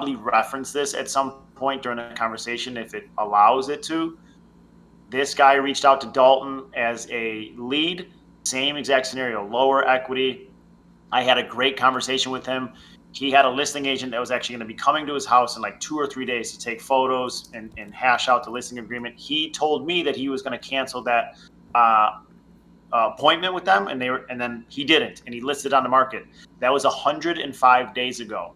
reference this at some point during the conversation if it allows it to. This guy reached out to Dalton as a lead, same exact scenario, lower equity. I had a great conversation with him. He had a listing agent that was actually going to be coming to his house in like 2 or 3 days to take photos and hash out the listing agreement. He told me that he was going to cancel that appointment with them, and then he didn't, and he listed on the market. That was 105 days ago.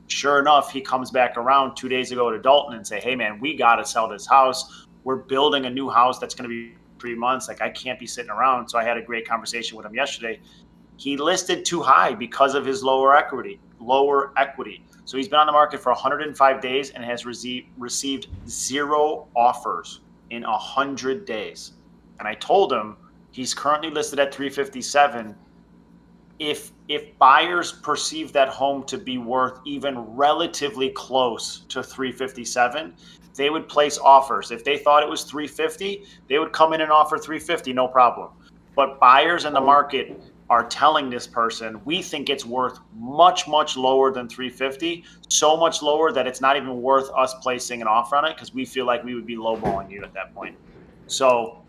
Sure enough, he comes back around 2 days ago to Dalton and say, hey man, we got to sell this house. We're building a new house that's going to be 3 months. Like, I can't be sitting around. So I had a great conversation with him yesterday. He listed too high because of his lower equity. So he's been on the market for 105 days and has received 0 offers in 100 days. And I told him he's currently listed at 357. If buyers perceive that home to be worth even relatively close to 357, they would place offers. If they thought it was 350, they would come in and offer 350, no problem. But buyers in the market are telling this person, we think it's worth much, much lower than 350, so much lower that it's not even worth us placing an offer on it because we feel like we would be lowballing you at that point. So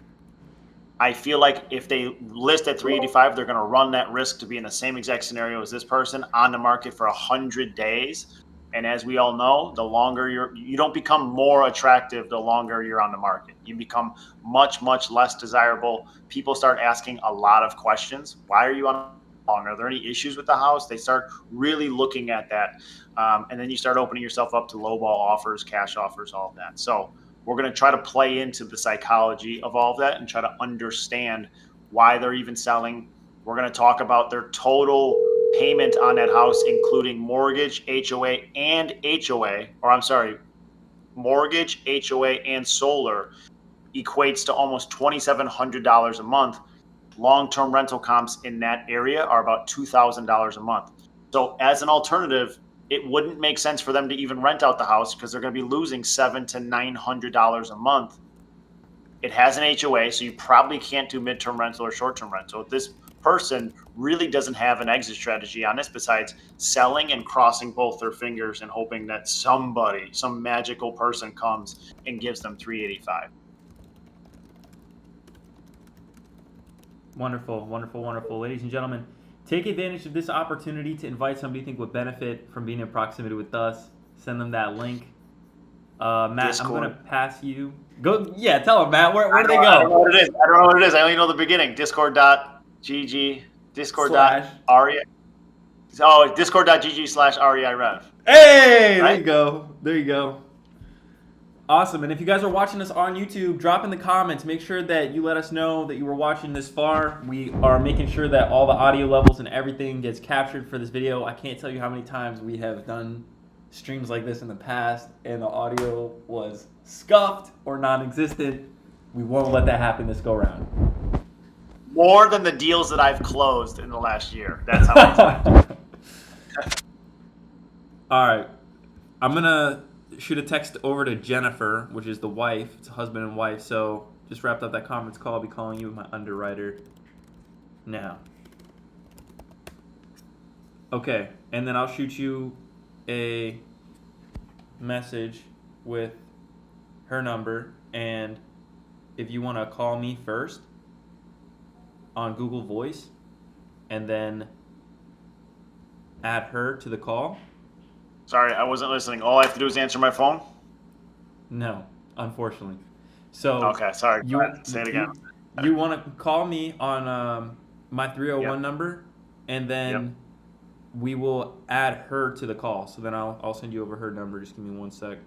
I feel like if they list at 385, they're going to run that risk to be in the same exact scenario as this person on the market for 100 days. And as we all know, the longer you don't become more attractive the longer you're on the market. You become much, much less desirable. People start asking a lot of questions. Why are you on long? Are there any issues with the house? They start really looking at that. And then you start opening yourself up to lowball offers, cash offers, all of that. So we're going to try to play into the psychology of all of that and try to understand why they're even selling. We're going to talk about their total payment on that house, including mortgage, HOA, and mortgage, HOA, and solar, equates to almost $2,700 a month. Long-term rental comps in that area are about $2,000 a month. So as an alternative, it wouldn't make sense for them to even rent out the house because they're going to be losing $700 to $900 a month. It has an HOA, so you probably can't do midterm rental or short-term rental. This person really doesn't have an exit strategy on this besides selling and crossing both their fingers and hoping that some magical person comes and gives them 385. Wonderful, wonderful, wonderful. Ladies and gentlemen, take advantage of this opportunity to invite somebody you think would benefit from being in proximity with us. Send them that link. Matt, Discord. I'm going to pass you. Go. Yeah, tell them, Matt. Where do they go? I don't know what it is. I only know the beginning. Discord.gg. Discord.rei. Oh, discord.gg/REI Rev. Hey, right? There you go. Awesome. And if you guys are watching this on YouTube, drop in the comments. Make sure that you let us know that you were watching this far. We are making sure that all the audio levels and everything gets captured for this video. I can't tell you how many times we have done streams like this in the past and the audio was scuffed or non-existent. We won't let that happen this go around. More than the deals that I've closed in the last year. That's how many times. All right. I'm going to shoot a text over to Jennifer, which is the wife. It's a husband and wife. So just wrapped up that conference call. I'll be calling you my underwriter now. Okay. And then I'll shoot you a message with her number, and if you want to call me first on Google Voice and then add her to the call. Sorry, I wasn't listening. All I have to do is answer my phone? No, unfortunately. So okay, sorry. Say it again. You want to call me on my 301 number, and then we will add her to the call. So then I'll send you over her number. Just give me 1 sec.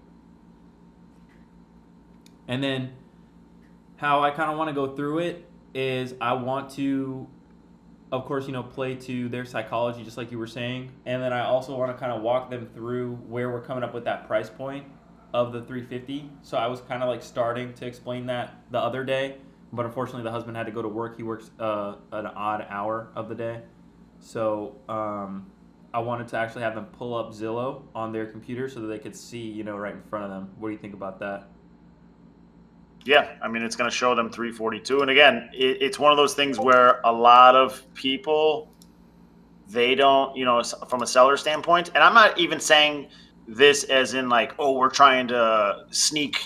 And then how I kind of want to go through it is I want to, of course, play to their psychology, just like you were saying. And then I also want to kind of walk them through where we're coming up with that price point of the 350. So I was kind of like starting to explain that the other day, but unfortunately the husband had to go to work. He works an odd hour of the day. So I wanted to actually have them pull up Zillow on their computer so that they could see, right in front of them. What do you think about that? Yeah, I mean, it's going to show them 342. And again, it's one of those things where a lot of people, they don't, from a seller standpoint, and I'm not even saying this as in like, oh, we're trying to sneak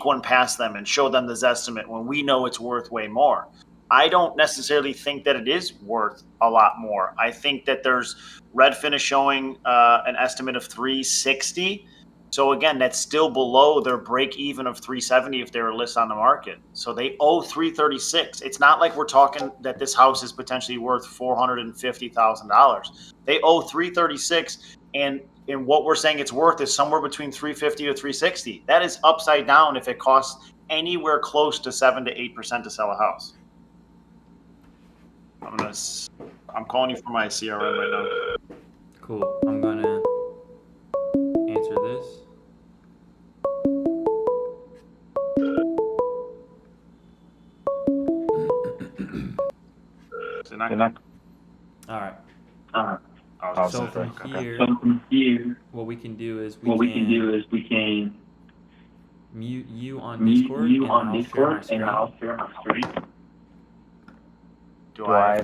one past them and show them this estimate when we know it's worth way more. I don't necessarily think that it is worth a lot more. I think that there's Redfin is showing an estimate of 360. So again, that's still below their break even of 370 if they were listed on the market. So they owe 336. It's not like we're talking that this house is potentially worth $450,000. They owe 336, and what we're saying it's worth is somewhere between 350 to 360. That is upside down if it costs anywhere close to 7 to 8% to sell a house. I'm calling you from my CRM right now. Cool. I'm gonna answer this. All right. So from here, what we can do is we can mute you on Discord, and I'll share my screen. Am I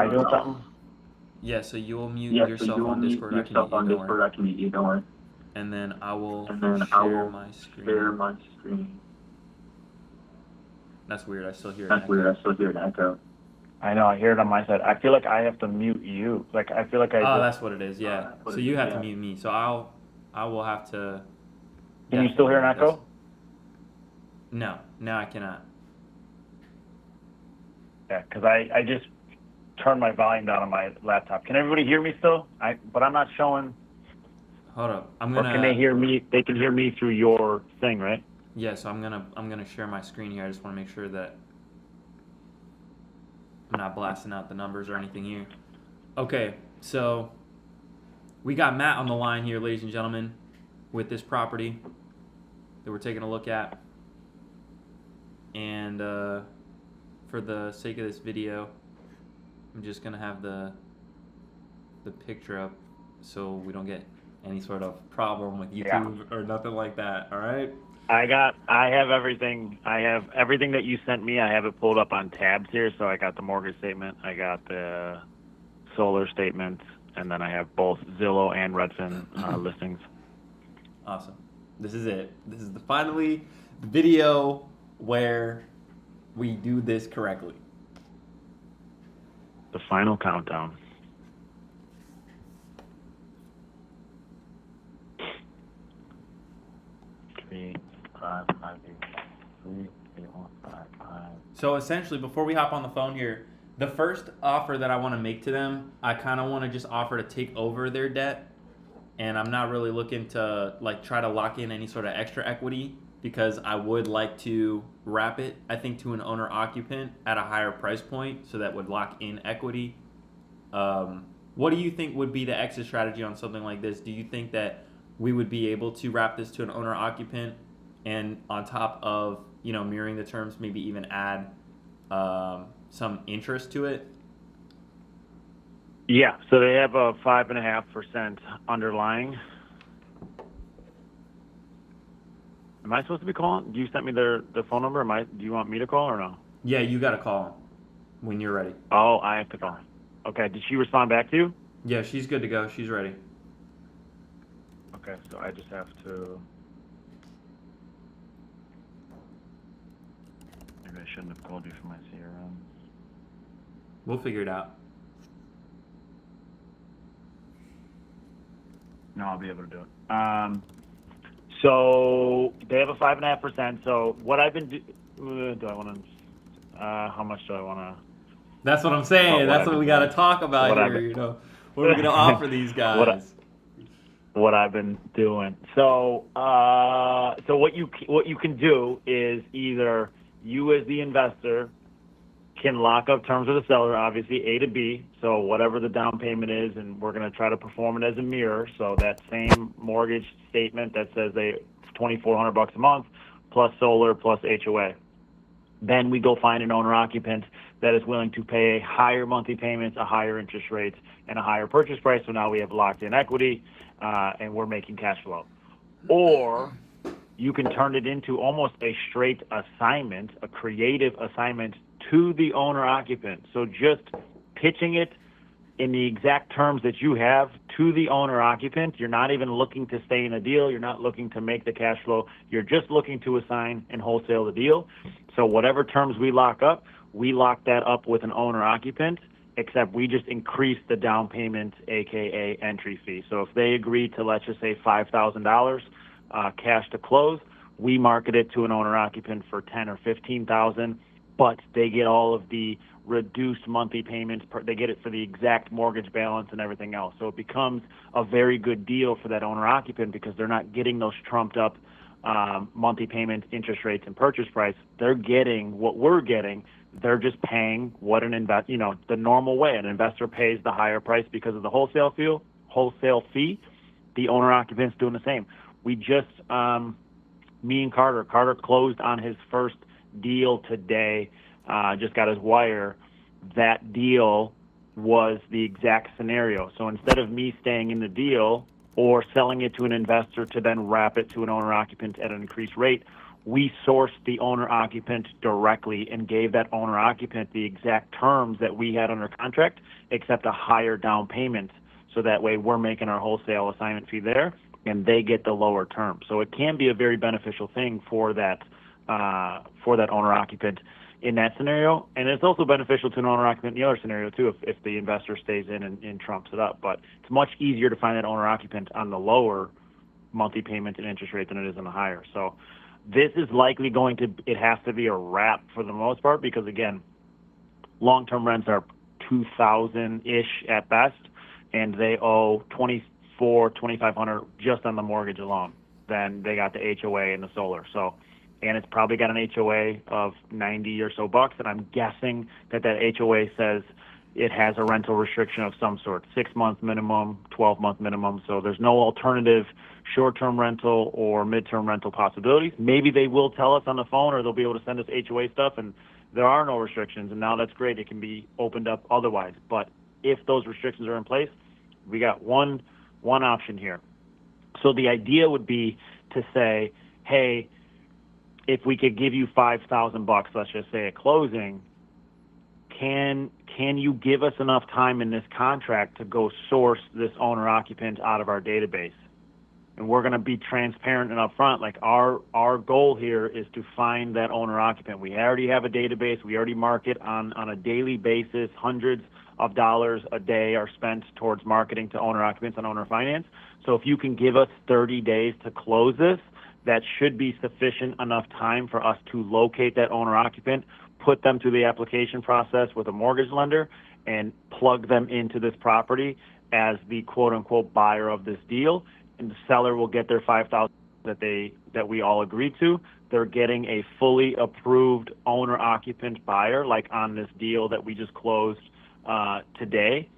doing something? Yeah, so you'll mute yourself on Discord. I can mute you, don't worry. And then I will share my screen. That's weird. I still hear an echo. I know, I hear it on my side. I feel like I have to mute you. Like, I feel like I... Oh, that's what it is, yeah. So you have to mute me. So I will have to... Can you still hear an echo? No, I cannot. Yeah, because I just turned my volume down on my laptop. Can everybody hear me still? But I'm not showing... Hold up. Or can they hear me? They can hear me through your thing, right? Yeah, so I'm gonna share my screen here. I just want to make sure that I'm not blasting out the numbers or anything here. Okay, so we got Matt on the line here, ladies and gentlemen, with this property that we're taking a look at. And for the sake of this video, I'm just gonna have the picture up so we don't get any sort of problem with YouTube or nothing like that. All right. I have everything. I have everything that you sent me. I have it pulled up on tabs here. So I got the mortgage statement, I got the solar statement, and then I have both Zillow and Redfin listings. Awesome. This is it. This is finally the video where we do this correctly. The final countdown. So essentially, before we hop on the phone here, the first offer that I want to make to them, I kind of want to just offer to take over their debt, and I'm not really looking to like try to lock in any sort of extra equity because I would like to wrap it, I think, to an owner occupant at a higher price point, so that would lock in equity. What do you think would be the exit strategy on something like this? Do you think that we would be able to wrap this to an owner occupant, and on top of, you know, mirroring the terms, maybe even add some interest to it? Yeah, so they have a 5.5% underlying. Am I supposed to be calling? You sent me their phone number. Do you want me to call or no? Yeah, you got to call them when you're ready. Oh, I have to call. Okay, did she respond back to you? Yeah, she's good to go. She's ready. Okay, so I just have to... Maybe I shouldn't have called you from my CRM. We'll figure it out. No, I'll be able to do it. So they have a 5.5%. So what I've been do I want to? How much do I want to? That's what I'm saying. That's what we got to talk about here. You know, what are we gonna offer these guys? What I've been doing. So what you can do is either you as the investor can lock up terms with the seller, obviously A to B. So whatever the down payment is, and we're going to try to perform it as a mirror. So that same mortgage statement that says they $2,400 a month plus solar plus HOA. Then we go find an owner occupant that is willing to pay higher monthly payments, a higher interest rate, and a higher purchase price. So now we have locked in equity, and we're making cash flow. Or you can turn it into almost a straight assignment, a creative assignment to the owner occupant. So just pitching it in the exact terms that you have to the owner occupant. You're not even looking to stay in a deal. You're not looking to make the cash flow. You're just looking to assign and wholesale the deal. So whatever terms we lock up, we lock that up with an owner occupant, except we just increase the down payment, aka entry fee. So if they agree to, let's just say $5,000 cash to close, we market it to an owner occupant for 10 or 15,000, but they get all of the reduced monthly payments. They get it for the exact mortgage balance and everything else. So it becomes a very good deal for that owner occupant because they're not getting those trumped up monthly payments, interest rates, and purchase price. They're getting what we're getting. They're just paying what the normal way. An investor pays the higher price because of the wholesale fee. The owner occupant's doing the same. We just, me and Carter closed on his first deal today. Just got his wire. That deal was the exact scenario. So instead of me staying in the deal or selling it to an investor to then wrap it to an owner occupant at an increased rate, we sourced the owner occupant directly and gave that owner occupant the exact terms that we had under contract, except a higher down payment. So that way we're making our wholesale assignment fee there and they get the lower term. So it can be a very beneficial thing for that owner occupant in that scenario. And it's also beneficial to an owner occupant in the other scenario too, if the investor stays in and trumps it up. But it's much easier to find that owner occupant on the lower monthly payment and interest rate than it is on the higher. So this is likely it has to be a wrap for the most part, because again, long-term rents are 2,000-ish at best, and they owe $2,500 just on the mortgage alone. Then they got the HOA and the solar. So, and it's probably got an HOA of 90 or so bucks, and I'm guessing that HOA says it has a rental restriction of some sort, 6 month minimum, 12-month minimum. So there's no alternative short-term rental or mid-term rental possibilities. Maybe they will tell us on the phone, or they'll be able to send us HOA stuff, and there are no restrictions, and now that's great. It can be opened up otherwise. But if those restrictions are in place, we got one option here. So the idea would be to say, hey, if we could give you $5,000, let's just say at closing, can you give us enough time in this contract to go source this owner occupant out of our database? And we're going to be transparent and upfront. Like our goal here is to find that owner occupant. We already have a database. We already market on a daily basis. Hundreds of dollars a day are spent towards marketing to owner occupants and owner finance. So if you can give us 30 days to close this, that should be sufficient enough time for us to locate that owner occupant, put them through the application process with a mortgage lender, and plug them into this property as the quote-unquote buyer of this deal. And the seller will get their $5,000 that we all agreed to. They're getting a fully approved owner-occupant buyer, like on this deal that we just closed today.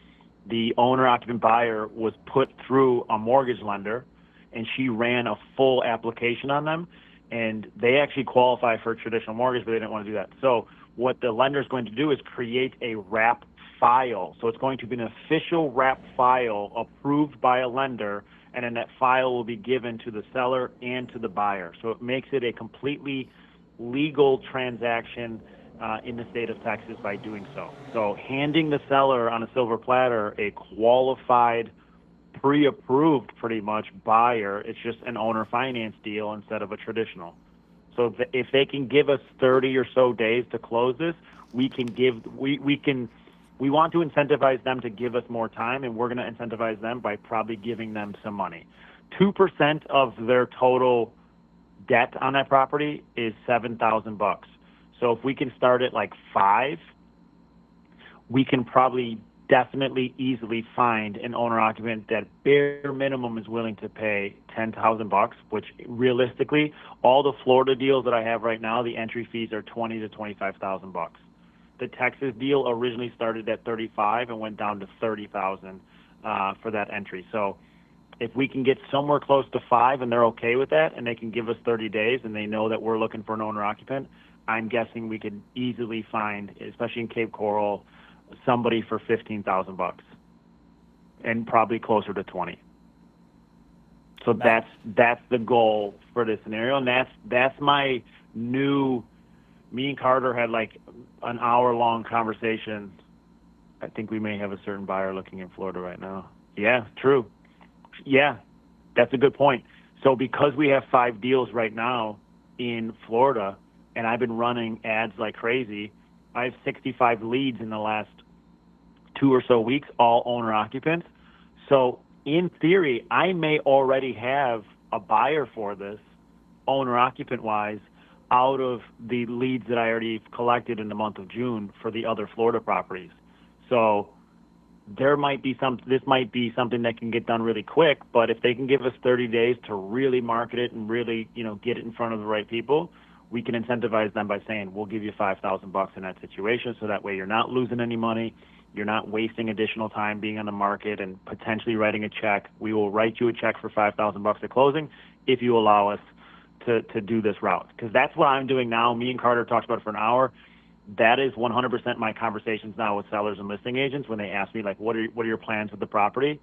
The owner-occupant buyer was put through a mortgage lender, and she ran a full application on them, and they actually qualify for a traditional mortgage, but they didn't want to do that. So what the lender is going to do is create a wrap file. So it's going to be an official wrap file approved by a lender, and then that file will be given to the seller and to the buyer. So it makes it a completely legal transaction in the state of Texas by doing so. So handing the seller on a silver platter a qualified, pre-approved pretty much buyer, it's just an owner finance deal instead of a traditional. So if they can give us 30 or so days to close this, we want to incentivize them to give us more time, and we're going to incentivize them by probably giving them some money. 2% of their total debt on that property is $7,000. So if we can start at like 5, we can probably definitely easily find an owner occupant that bare minimum is willing to pay $10,000, which realistically, all the Florida deals that I have right now, the entry fees are $20,000 to $25,000. The Texas deal originally started at $35,000 and went down to $30,000 for that entry. So if we can get somewhere close to 5 and they're okay with that, and they can give us 30 days and they know that we're looking for an owner occupant, I'm guessing we could easily find, especially in Cape Coral, somebody for $15,000 and probably closer to 20. So that's the goal for this scenario, and that's my new. Me and Carter had like an hour-long conversation. I think we may have a certain buyer looking in Florida right now. Yeah, true. Yeah, that's a good point. So because we have 5 deals right now in Florida, and I've been running ads like crazy, I have 65 leads in the last 2 or so weeks, all owner occupants. So in theory, I may already have a buyer for this, owner occupant wise, out of the leads that I already collected in the month of June for the other Florida properties. So this might be something that can get done really quick, but if they can give us 30 days to really market it and really, get it in front of the right people, we can incentivize them by saying, we'll give you $5,000 in that situation. So that way you're not losing any money. You're not wasting additional time being on the market and potentially writing a check. We will write you a check for $5,000 at closing if you allow us to do this route. Because that's what I'm doing now. Me and Carter talked about it for an hour. That is 100% my conversations now with sellers and listing agents when they ask me, like, what are your plans with the property?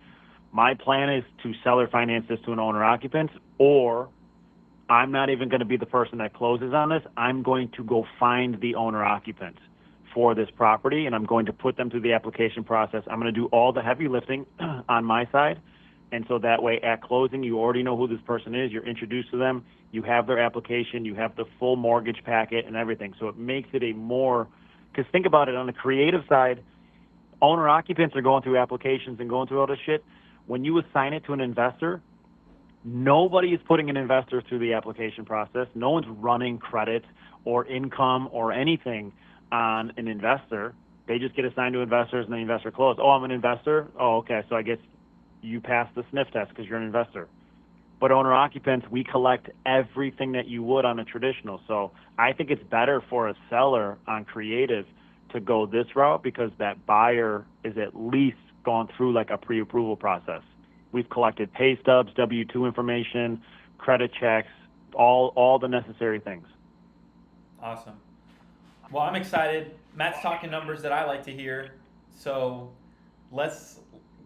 My plan is to seller finance this to an owner occupant, or I'm not even going to be the person that closes on this. I'm going to go find the owner occupant for this property, and I'm going to put them through the application process. I'm going to do all the heavy lifting on my side. And so that way at closing, you already know who this person is. You're introduced to them. You have their application. You have the full mortgage packet and everything. So it makes it because think about it, on the creative side, owner occupants are going through applications and going through all this shit. When you assign it to an investor, nobody is putting an investor through the application process. No one's running credit or income or anything on an investor. They just get assigned to investors and the investor closes. Oh, I'm an investor? Oh, okay. So I guess you pass the sniff test because you're an investor. But owner occupants, we collect everything that you would on a traditional. So I think it's better for a seller on creative to go this route because that buyer is at least gone through like a pre-approval process. We've collected pay stubs, W-2 information, credit checks, all the necessary things. Awesome. Well, I'm excited. Matt's talking numbers that I like to hear. So let's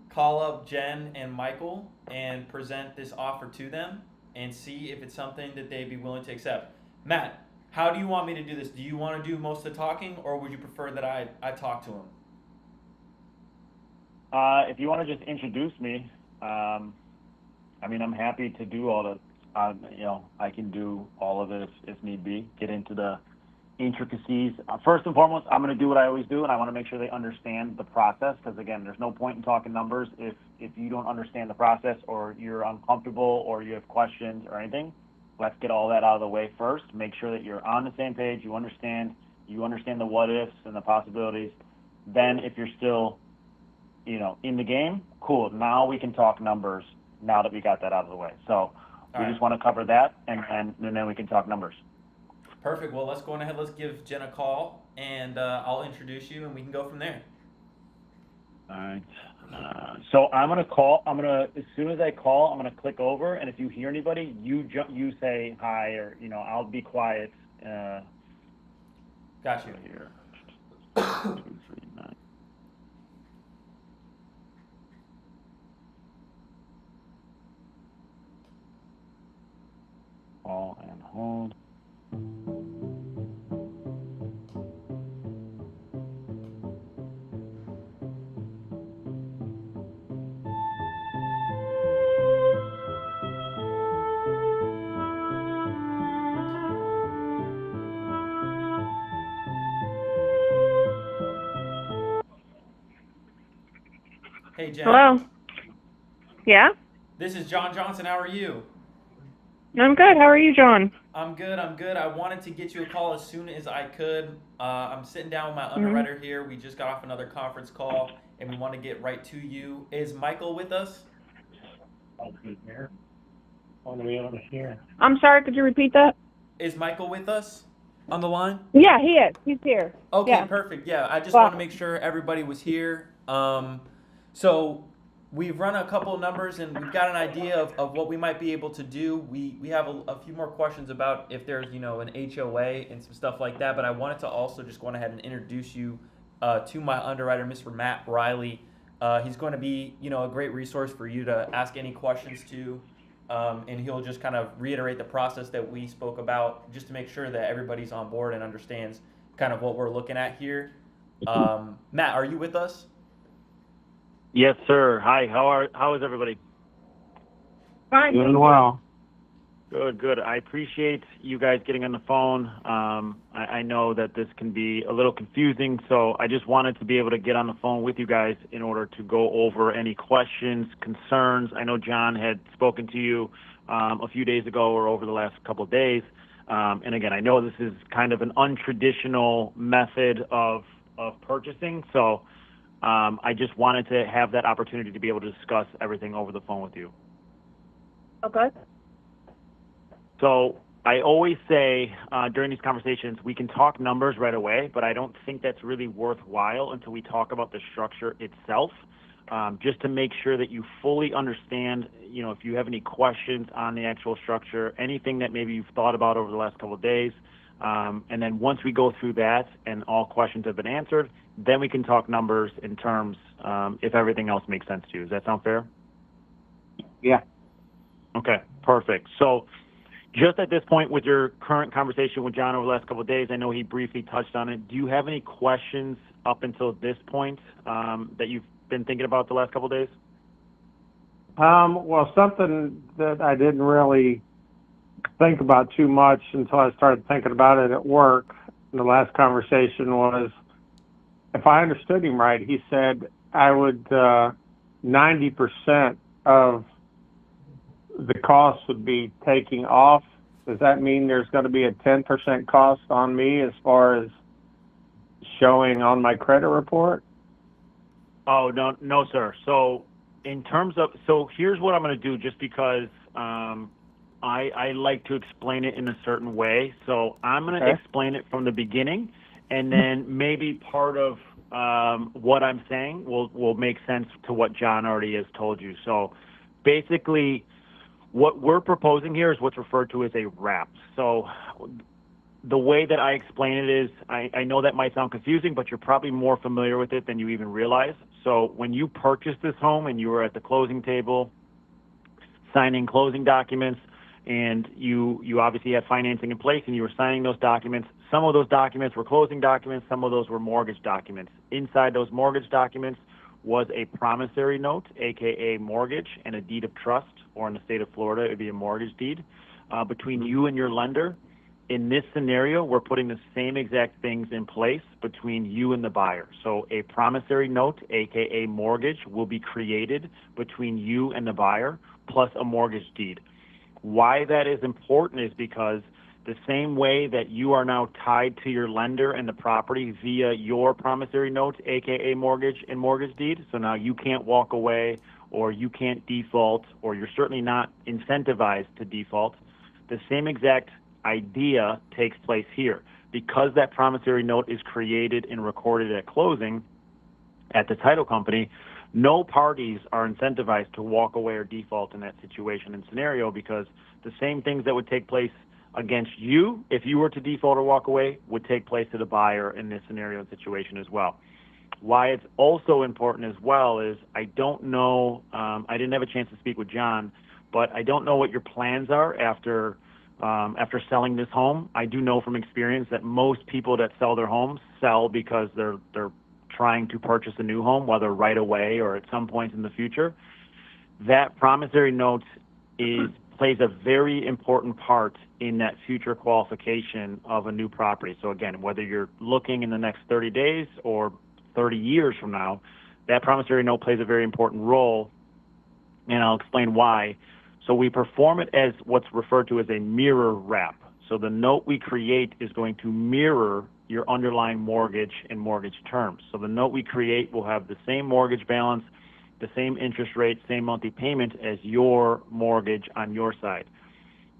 call up Jen and Michael and present this offer to them and see if it's something that they'd be willing to accept. Matt, how do you want me to do this? Do you want to do most of the talking, or would you prefer that I talk to him? If you want to just introduce me, I'm happy to do all the, I can do all of it if need be, get into the intricacies. First and foremost, I'm going to do what I always do, and I want to make sure they understand the process, because again, there's no point in talking numbers if you don't understand the process, or you're uncomfortable, or you have questions or anything. Let's get all that out of the way first. Make sure that you're on the same page, you understand the what ifs and the possibilities. Then if you're still in the game, cool, now we can talk numbers now that we got that out of the way. So we just want to cover that, and then we can talk numbers. Perfect. Well, let's go on ahead. Let's give Jen a call, and I'll introduce you, and we can go from there. All right. So I'm gonna call. As soon as I call, I'm gonna click over, and if you hear anybody, you say hi, or I'll be quiet. Got you. Here. 2, 3, 9. Call and hold. Hey, Jen. Hello. Yeah? This is John Johnson. How are you? I'm good. How are you, John? I'm good. I wanted to get you a call as soon as I could. I'm sitting down with my underwriter here. We just got off another conference call, and we want to get right to you. Is Michael with us? I'll be here. I'll be able to hear. I'm sorry, could you repeat that? Is Michael with us on the line? Yeah, he is. He's here. Okay, yeah. Perfect. Yeah, I just want to make sure everybody was here. So we've run a couple of numbers, and we've got an idea of what we might be able to do. We have a few more questions about if there's, an HOA and some stuff like that, but I wanted to also just go on ahead and introduce you to my underwriter, Mr. Matt Reilly. He's going to be, a great resource for you to ask any questions to, and he'll just kind of reiterate the process that we spoke about just to make sure that everybody's on board and understands kind of what we're looking at here. Matt, are you with us? Yes, sir. Hi. How is everybody? Fine. Doing well. Good, good. I appreciate you guys getting on the phone. I know that this can be a little confusing, so I just wanted to be able to get on the phone with you guys in order to go over any questions, concerns. I know John had spoken to you a few days ago or over the last couple of days. And again, I know this is kind of an untraditional method of purchasing, so I just wanted to have that opportunity to be able to discuss everything over the phone with you. Okay. So I always say during these conversations, we can talk numbers right away, but I don't think that's really worthwhile until we talk about the structure itself, just to make sure that you fully understand, if you have any questions on the actual structure, anything that maybe you've thought about over the last couple of days. And then once we go through that and all questions have been answered, then we can talk numbers in terms if everything else makes sense to you. Does that sound fair? Yeah. Okay, perfect. So just at this point with your current conversation with John over the last couple of days, I know he briefly touched on it. Do you have any questions up until this point that you've been thinking about the last couple of days? Well, something that I didn't really think about too much until I started thinking about it at work. The last conversation was, if I understood him right, he said I would 90% of the cost would be taking off. Does that mean there's going to be a 10% cost on me as far as showing on my credit report? Oh, no, sir. So in terms of, here's what I'm going to do just because I like to explain it in a certain way. So I'm going to explain it from the beginning, and then maybe part of what I'm saying will make sense to what John already has told you. So basically, what we're proposing here is what's referred to as a wrap. So the way that I explain it is, I know that might sound confusing, but you're probably more familiar with it than you even realize. So when you purchased this home and you were at the closing table, signing closing documents, and you obviously had financing in place and you were signing those documents, some of those documents were closing documents, some of those were mortgage documents. Inside those mortgage documents was a promissory note, aka mortgage, and a deed of trust, or in the state of Florida, it would be a mortgage deed, between you and your lender. In this scenario, we're putting the same exact things in place between you and the buyer. So a promissory note, aka mortgage, will be created between you and the buyer, plus a mortgage deed. Why that is important is because the same way that you are now tied to your lender and the property via your promissory note, aka mortgage and mortgage deed, so now you can't walk away or you can't default, or you're certainly not incentivized to default, the same exact idea takes place here. Because that promissory note is created and recorded at closing at the title company, no parties are incentivized to walk away or default in that situation and scenario, because the same things that would take place against you if you were to default or walk away would take place to the buyer in this scenario and situation as well. Why it's also important as well is, I don't know, I didn't have a chance to speak with John, but I don't know what your plans are after selling this home. I do know from experience that most people that sell their homes sell because they're trying to purchase a new home, whether right away or at some point in the future. That promissory note plays a very important part in that future qualification of a new property. So again, whether you're looking in the next 30 days or 30 years from now, that promissory note plays a very important role, and I'll explain why. So we perform it as what's referred to as a mirror wrap. So the note we create is going to mirror your underlying mortgage and mortgage terms. So the note we create will have the same mortgage balance, the same interest rate, same monthly payment as your mortgage on your side.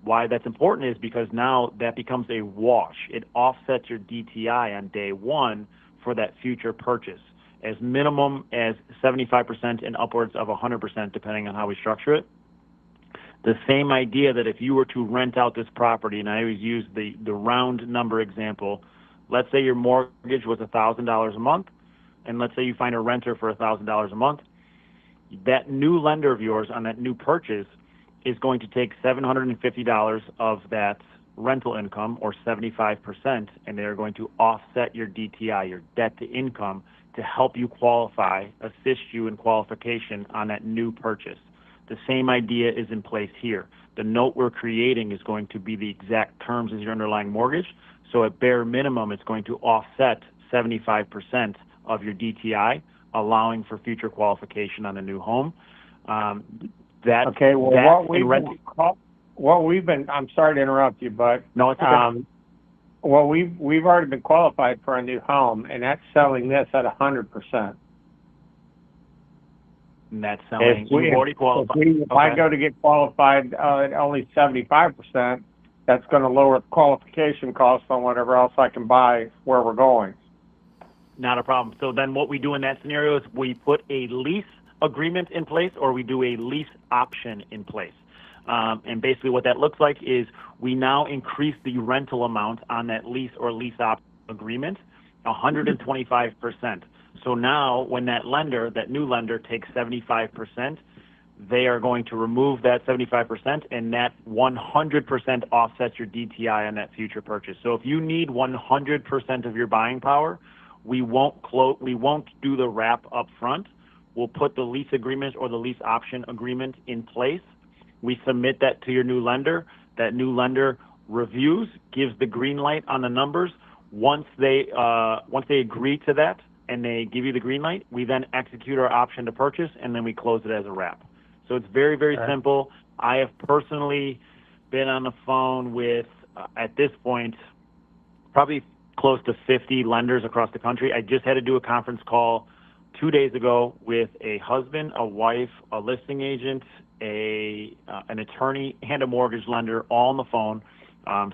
Why that's important is because now that becomes a wash. It offsets your DTI on day one for that future purchase, as minimum as 75% and upwards of 100%, depending on how we structure it. The same idea that if you were to rent out this property, and I always use the round number example, let's say your mortgage was $1,000 a month, and let's say you find a renter for $1,000 a month, that new lender of yours on that new purchase is going to take $750 of that rental income, or 75%, and they're going to offset your DTI, your debt to income, to help you qualify, assist you in qualification on that new purchase. The same idea is in place here. The note we're creating is going to be the exact terms as your underlying mortgage. So at bare minimum, it's going to offset 75% of your DTI, allowing for future qualification on a new home. Okay, well, what we've been, I'm sorry to interrupt you, but no, it's okay. Well, we've already been qualified for a new home, and that's selling this at 100%. And that's selling. You've already qualified. If I go to get qualified at only 75%, that's going to lower the qualification cost on whatever else I can buy where we're going. Not a problem. So then what we do in that scenario is we put a lease agreement in place, or we do a lease option in place. And basically what that looks like is we now increase the rental amount on that lease or lease option agreement 125%. So now when that new lender takes 75%, they are going to remove that 75%, and that 100% offsets your DTI on that future purchase. So if you need 100% of your buying power, we won't do the wrap up front. We'll put the lease agreement or the lease option agreement in place. We submit that to your new lender. That new lender reviews, gives the green light on the numbers. Once they agree to that and they give you the green light, we then execute our option to purchase, and then we close it as a wrap. So it's very, very simple. I have personally been on the phone with, at this point, probably close to 50 lenders across the country. I just had to do a conference call 2 days ago with a husband, a wife, a listing agent, an attorney, and a mortgage lender all on the phone.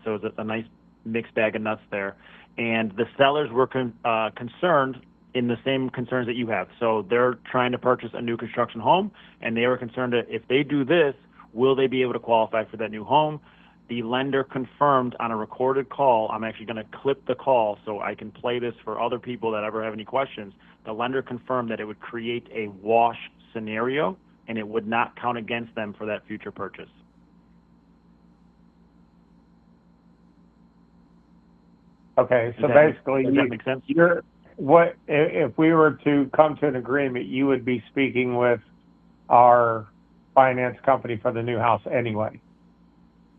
So it was a nice mixed bag of nuts there. And the sellers were concerned in the same concerns that you have. So they're trying to purchase a new construction home, and they were concerned that if they do this, will they be able to qualify for that new home? The lender confirmed on a recorded call. I'm actually going to clip the call so I can play this for other people that ever have any questions. The lender confirmed that it would create a wash scenario, and it would not count against them for that future purchase. Okay, so basically, does that make sense? If we were to come to an agreement, you would be speaking with our finance company for the new house anyway.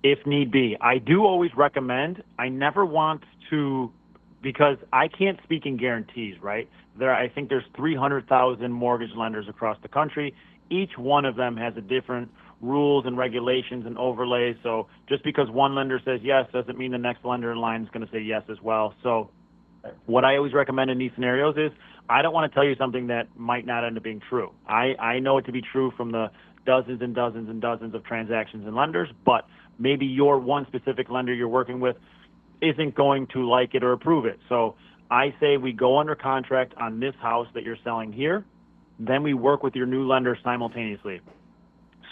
If need be. I do always recommend, I never want to, because I can't speak in guarantees, right? I think there's 300,000 mortgage lenders across the country. Each one of them has a different rules and regulations and overlays. So just because one lender says yes doesn't mean the next lender in line is going to say yes as well. So what I always recommend in these scenarios is I don't want to tell you something that might not end up being true. I know it to be true from the dozens and dozens and dozens of transactions and lenders, but maybe your one specific lender you're working with isn't going to like it or approve it. So I say we go under contract on this house that you're selling here, then we work with your new lender simultaneously.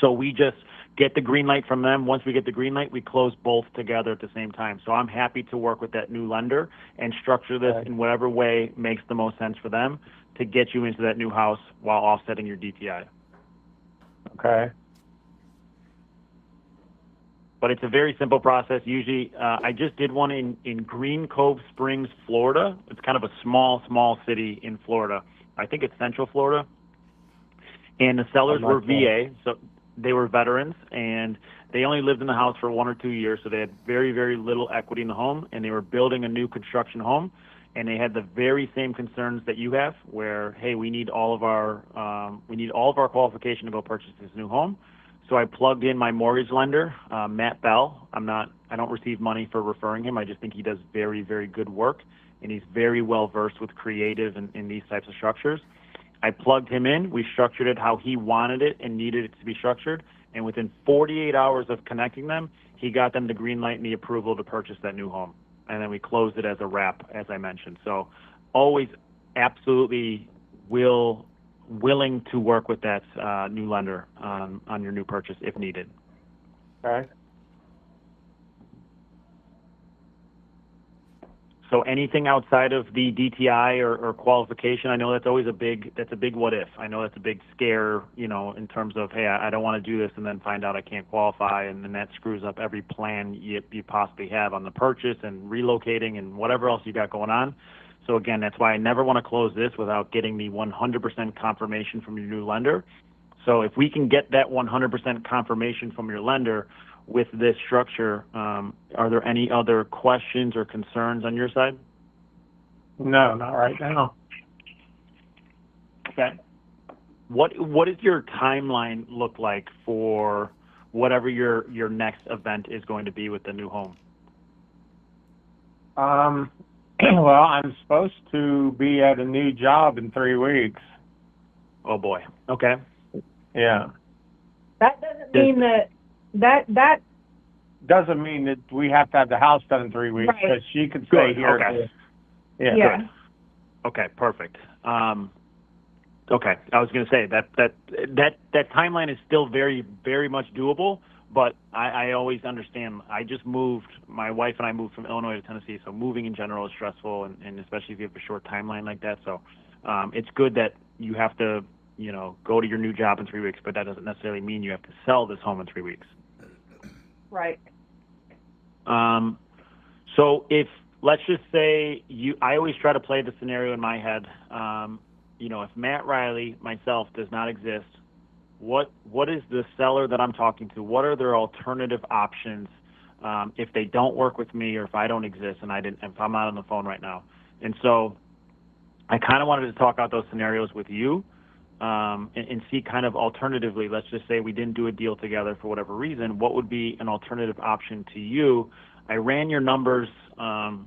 So we just get the green light from them. Once we get the green light, we close both together at the same time. So I'm happy to work with that new lender and structure this in whatever way makes the most sense for them to get you into that new house while offsetting your DTI. Okay. But it's a very simple process. Usually, I just did one in Green Cove Springs, Florida. It's kind of a small city in Florida. I think it's Central Florida. And the sellers were VA, so they were veterans, and they only lived in the house for 1 or 2 years, so they had very, very little equity in the home, and they were building a new construction home, and they had the very same concerns that you have, where, hey, we need all of our qualification to go purchase this new home. So I plugged in my mortgage lender, Matt Bell. I don't receive money for referring him. I just think he does very, very good work, and he's very well versed with creative and in these types of structures. I plugged him in. We structured it how he wanted it and needed it to be structured. And within 48 hours of connecting them, he got them the green light and the approval to purchase that new home. And then we closed it as a wrap, as I mentioned. So always absolutely willing to work with that new lender on your new purchase if needed. Okay. So anything outside of the DTI or qualification, I know that's always a big what if. I know that's a big scare, in terms of, hey, I don't want to do this and then find out I can't qualify, and then that screws up every plan you possibly have on the purchase and relocating and whatever else you got going on. So again, that's why I never want to close this without getting the 100% confirmation from your new lender. So if we can get that 100% confirmation from your lender with this structure, are there any other questions or concerns on your side? No, not right now. Okay. What does your timeline look like for whatever your next event is going to be with the new home? Well, I'm supposed to be at a new job in 3 weeks. Oh boy. Okay. Yeah. That doesn't mean that Doesn't mean that we have to have the house done in 3 weeks, Right. because she could stay Good. here. Okay. Yeah. yeah. Good. Okay. Perfect. Okay. I was going to say that timeline is still very, very much doable, but I always understand. I just moved. My wife and I moved from Illinois to Tennessee, so moving in general is stressful, and especially if you have a short timeline like that. So it's good that you have to, go to your new job in 3 weeks, but that doesn't necessarily mean you have to sell this home in 3 weeks. Right. So if, let's just say I always try to play the scenario in my head. If Matt Reilly, myself, does not exist, what is the seller that I'm talking to? What are their alternative options if they don't work with me, or if I don't exist and if I'm not on the phone right now? And so I kind of wanted to talk out those scenarios with you and see kind of alternatively. Let's just say we didn't do a deal together for whatever reason. What would be an alternative option to you? I ran your numbers on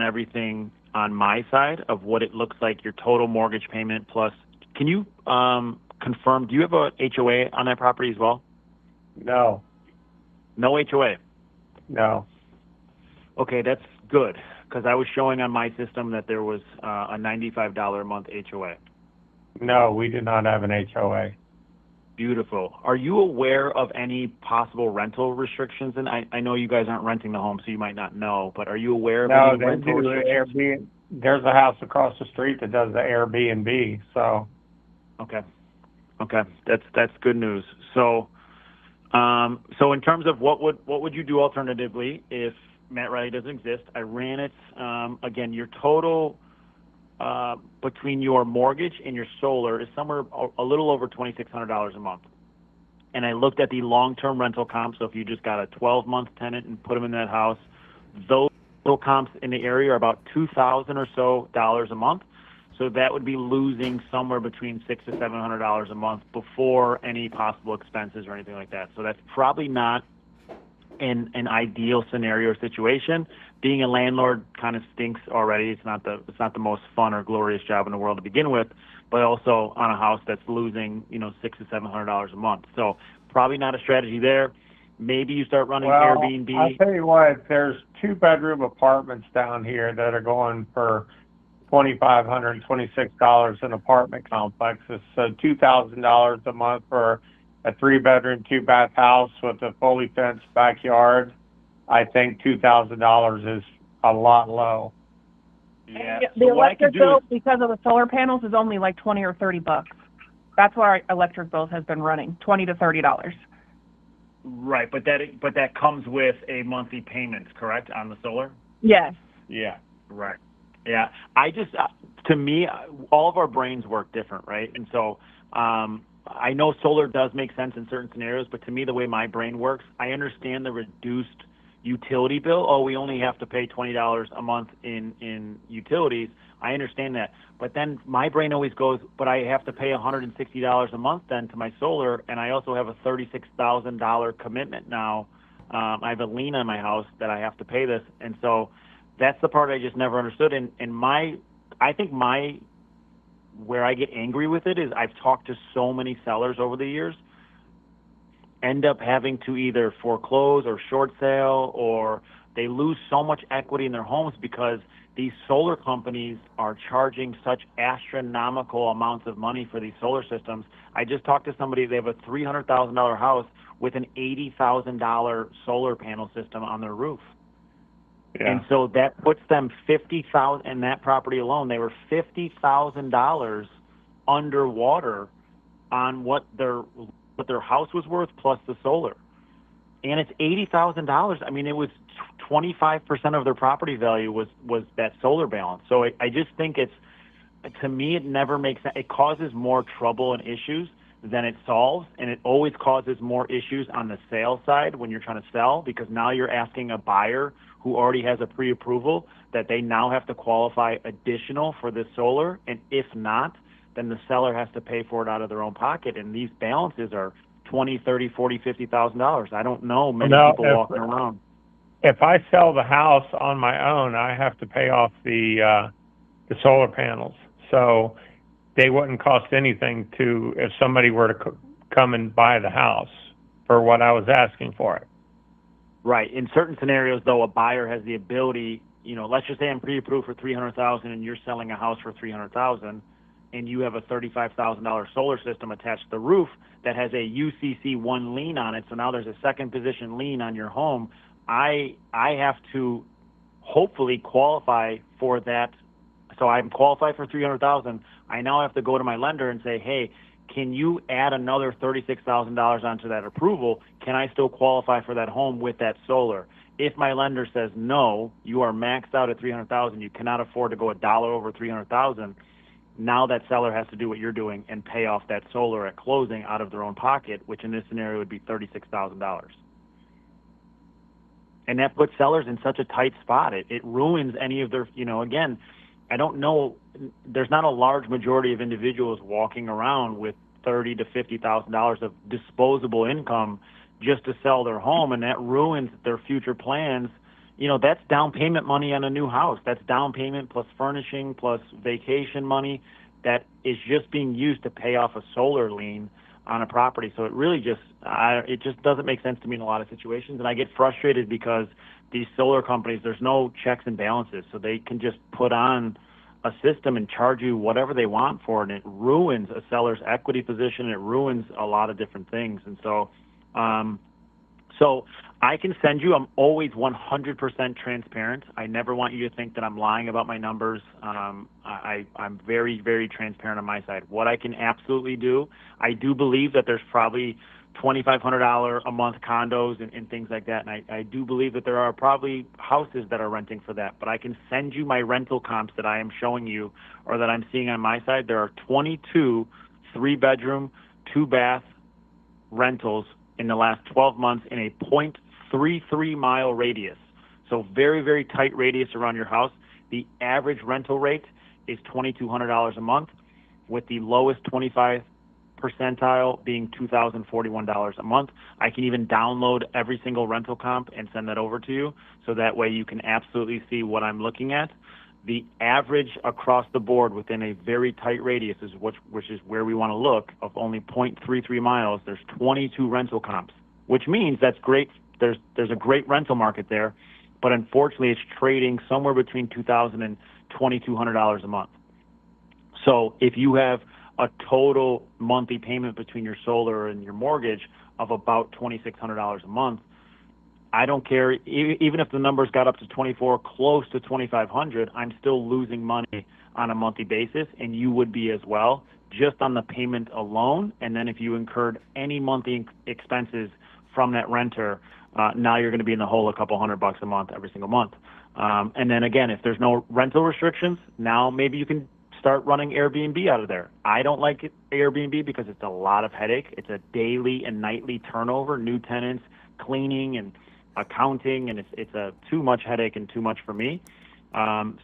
everything on my side of what it looks like your total mortgage payment plus. Can you confirm, do you have a HOA on that property as well? No. No HOA? No. Okay, that's good, because I was showing on my system that there was a $95 a month HOA. No, we do not have an HOA. Beautiful. Are you aware of any possible rental restrictions? And I know you guys aren't renting the home, so you might not know, but are you aware of No, any they rental do restrictions? Airbnb. There's a house across the street that does the Airbnb. So. Okay, that's good news. So, so in terms of what would you do alternatively if Matt Reilly doesn't exist? I ran it again. Your total between your mortgage and your solar is somewhere a little over $2,600 a month. And I looked at the long-term rental comps. So if you just got a 12-month tenant and put them in that house, those rental comps in the area are about $2,000 or so a month. So that would be losing somewhere between $600 to $700 a month before any possible expenses or anything like that. So that's probably not an ideal scenario or situation. Being a landlord kind of stinks already. It's not the most fun or glorious job in the world to begin with, but also on a house that's losing $600 to $700 a month. So probably not a strategy there. Maybe you start running Airbnb. I'll tell you what. There's 2-bedroom apartments down here that are going for $2,500, $26 an apartment complexes. So $2,000 a month for a 3-bedroom, 2-bath house with a fully fenced backyard. I think $2,000 is a lot low. Yeah. The electric bill, because of the solar panels, is only like $20 or $30. That's why our electric bill has been running $20 to $30. Right, but that comes with a monthly payment, correct, on the solar? Yes. Yeah. Right. Yeah. To me, all of our brains work different, right? And so I know solar does make sense in certain scenarios, but to me, the way my brain works, I understand the reduced utility bill. Oh, we only have to pay $20 a month in utilities. I understand that. But then my brain always goes, but I have to pay $160 a month then to my solar, and I also have a $36,000 commitment now. I have a lien on my house that I have to pay this. And so that's the part I just never understood. And I think where I get angry with it is I've talked to so many sellers over the years, end up having to either foreclose or short sale, or they lose so much equity in their homes because these solar companies are charging such astronomical amounts of money for these solar systems. I just talked to somebody, they have a $300,000 house with an $80,000 solar panel system on their roof. Yeah. And so that puts them $50,000 in that property alone. They were $50,000 underwater on what their house was worth plus the solar. And it's $80,000. I mean, it was 25% of their property value was that solar balance. So I just think to me, it never makes sense. It causes more trouble and issues than it solves, and it always causes more issues on the sales side when you're trying to sell, because now you're asking a buyer who already has a pre-approval that they now have to qualify additional for this solar, and if not, then the seller has to pay for it out of their own pocket, and these balances are $20, $30, $40, $50,000. I don't know many people walking around. If I sell the house on my own, I have to pay off the solar panels. So they wouldn't cost anything if somebody were to come and buy the house for what I was asking for it. Right. In certain scenarios, though, a buyer has the ability, let's just say I'm pre-approved for $300,000 and you're selling a house for $300,000 and you have a $35,000 solar system attached to the roof that has a UCC1 lien on it. So now there's a second position lien on your home. I have to hopefully qualify for that. So I'm qualified for $300,000. I now have to go to my lender and say, hey, can you add another $36,000 onto that approval? Can I still qualify for that home with that solar? If my lender says no, you are maxed out at $300,000, you cannot afford to go a dollar over $300,000. Now that seller has to do what you're doing and pay off that solar at closing out of their own pocket, which in this scenario would be $36,000. And that puts sellers in such a tight spot. It ruins any of their, again, I don't know, there's not a large majority of individuals walking around with $30,000 to $50,000 of disposable income just to sell their home, and that ruins their future plans. That's down payment money on a new house. That's down payment plus furnishing plus vacation money that is just being used to pay off a solar lien on a property. So it really it just doesn't make sense to me in a lot of situations, and I get frustrated because these solar companies, there's no checks and balances, so they can just put on a system and charge you whatever they want for it, and it ruins a seller's equity position, and it ruins a lot of different things. And so I can send you, I'm always 100% transparent. I never want you to think that I'm lying about my numbers. I'm very, very transparent on my side. What I can absolutely do, I do believe that there's probably $2,500 a month condos and things like that. And I do believe that there are probably houses that are renting for that. But I can send you my rental comps that I am showing you or that I'm seeing on my side. There are 22 3-bedroom, 2-bath rentals in the last 12 months in a 0.33 mile radius. So very, very tight radius around your house. The average rental rate is $2,200 a month, with the lowest 25 percentile being $2,041 a month. I can even download every single rental comp and send that over to you, so that way you can absolutely see what I'm looking at. The average across the board within a very tight radius is which is where we want to look, of only 0.33 miles. There's 22 rental comps, which means that's great. There's a great rental market there, but unfortunately it's trading somewhere between $2,000 and $2,200 a month. So if you have a total monthly payment between your solar and your mortgage of about $2,600 a month, I don't care, even if the numbers got up to 24, close to 2,500, I'm still losing money on a monthly basis, and you would be as well, just on the payment alone. And then if you incurred any monthly expenses from that renter, now you're going to be in the hole a couple $100 a month every single month. And then again, if there's no rental restrictions, now maybe you can start running Airbnb out of there. I don't like Airbnb because it's a lot of headache. It's a daily and nightly turnover, new tenants, cleaning and accounting, and it's a too much headache and too much for me. And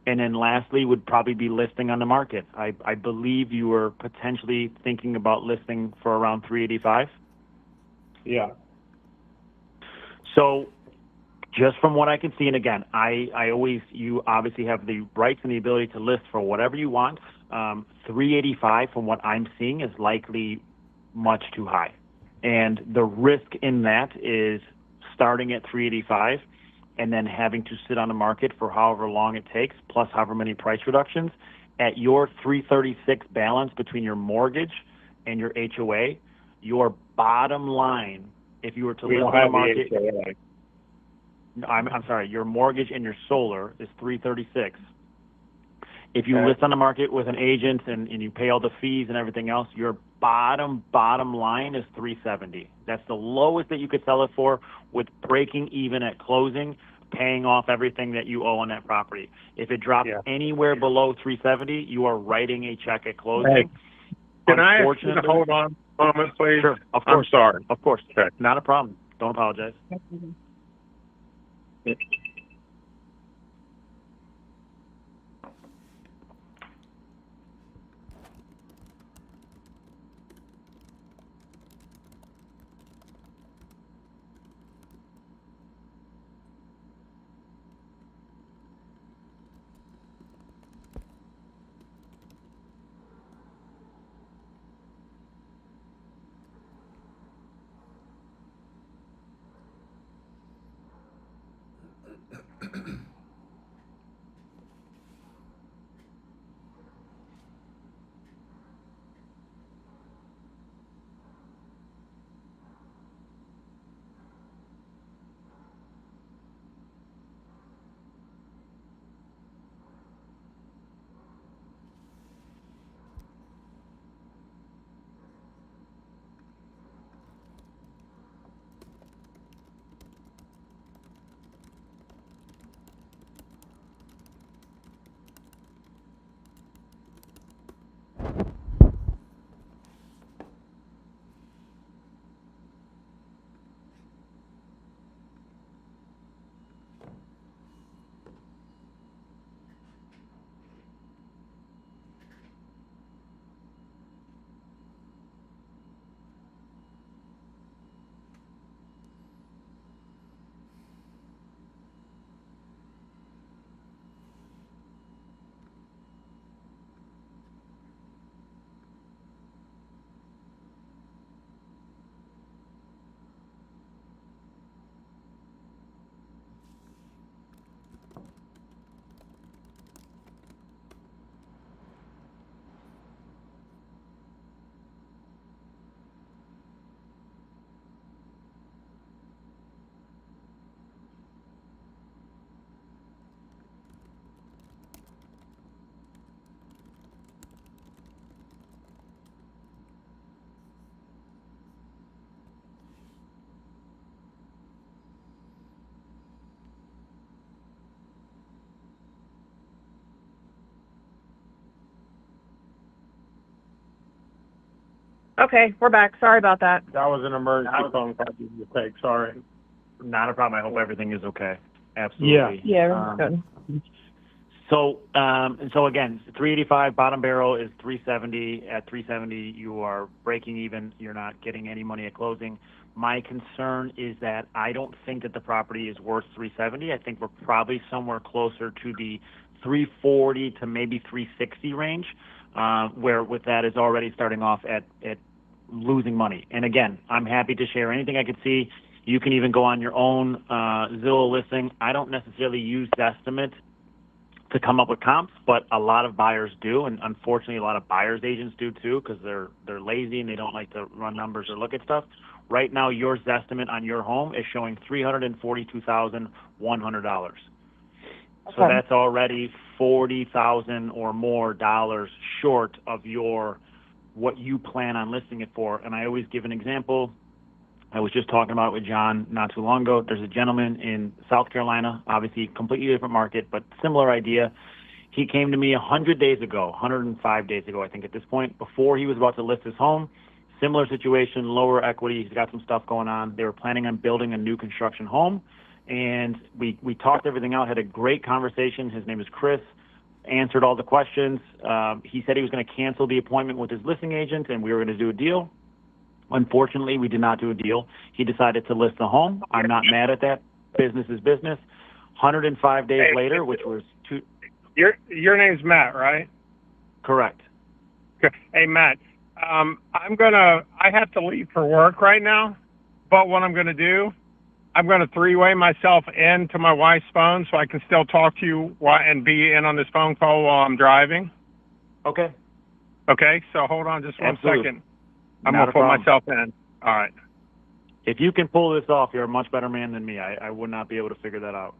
then lastly would probably be listing on the market. I believe you were potentially thinking about listing for around $385. Yeah. So just from what I can see, and again, you obviously have the rights and the ability to list for whatever you want. 385 from what I'm seeing is likely much too high. And the risk in that is starting at 385 and then having to sit on the market for however long it takes, plus however many price reductions. At your 336 balance between your mortgage and your HOA, your bottom line, if you were to list on the market, I'm sorry, your mortgage and your solar is 336. If you list on the market with an agent and you pay all the fees and everything else, your bottom line is 370. That's the lowest that you could sell it for, with breaking even at closing, paying off everything that you owe on that property. If it drops anywhere below 370, you are writing a check at closing. Hey, can I ask you to hold on a moment, please? Sure, of I'm course. sorry. Of course. Okay. Not a problem. Don't apologize. Okay, we're back. Sorry about that. That was an emergency phone call you had to take. Sorry. Not a problem. I hope everything is okay. Absolutely. Yeah, good. So again, 385 bottom barrel is 370. At 370, you are breaking even. You're not getting any money at closing. My concern is that I don't think that the property is worth 370. I think we're probably somewhere closer to the 340 to maybe 360 range, where with that is already starting off at losing money. And again, I'm happy to share anything I could see. You can even go on your own Zillow listing. I don't necessarily use Zestimate to come up with comps, but a lot of buyers do, and unfortunately a lot of buyers agents do too, because they're lazy and they don't like to run numbers or look at stuff. Right now, your Zestimate on your home is showing $342,100. So that's already $40,000 or more dollars short of what you plan on listing it for. And I always give an example. I was just talking about it with John not too long ago. There's a gentleman in South Carolina, obviously completely different market, but similar idea. He came to me 100 days ago, 105 days ago, I think at this point, before he was about to list his home. Similar situation, lower equity. He's got some stuff going on. They were planning on building a new construction home. And we talked everything out, had a great conversation. His name is Chris, answered all the questions. He said he was going to cancel the appointment with his listing agent and we were going to do a deal. Unfortunately, we did not do a deal. He decided to list the home. I'm not mad at that. Business is business. 105 days later, which was two. Your name's Matt, right? Correct. Okay. Hey, Matt, I have to leave for work right now, but what I'm going to do, I'm going to three-way myself into my wife's phone so I can still talk to you and be in on this phone call while I'm driving. Okay. Okay, so hold on just one second. I'm going to put myself in. All right. If you can pull this off, you're a much better man than me. I would not be able to figure that out.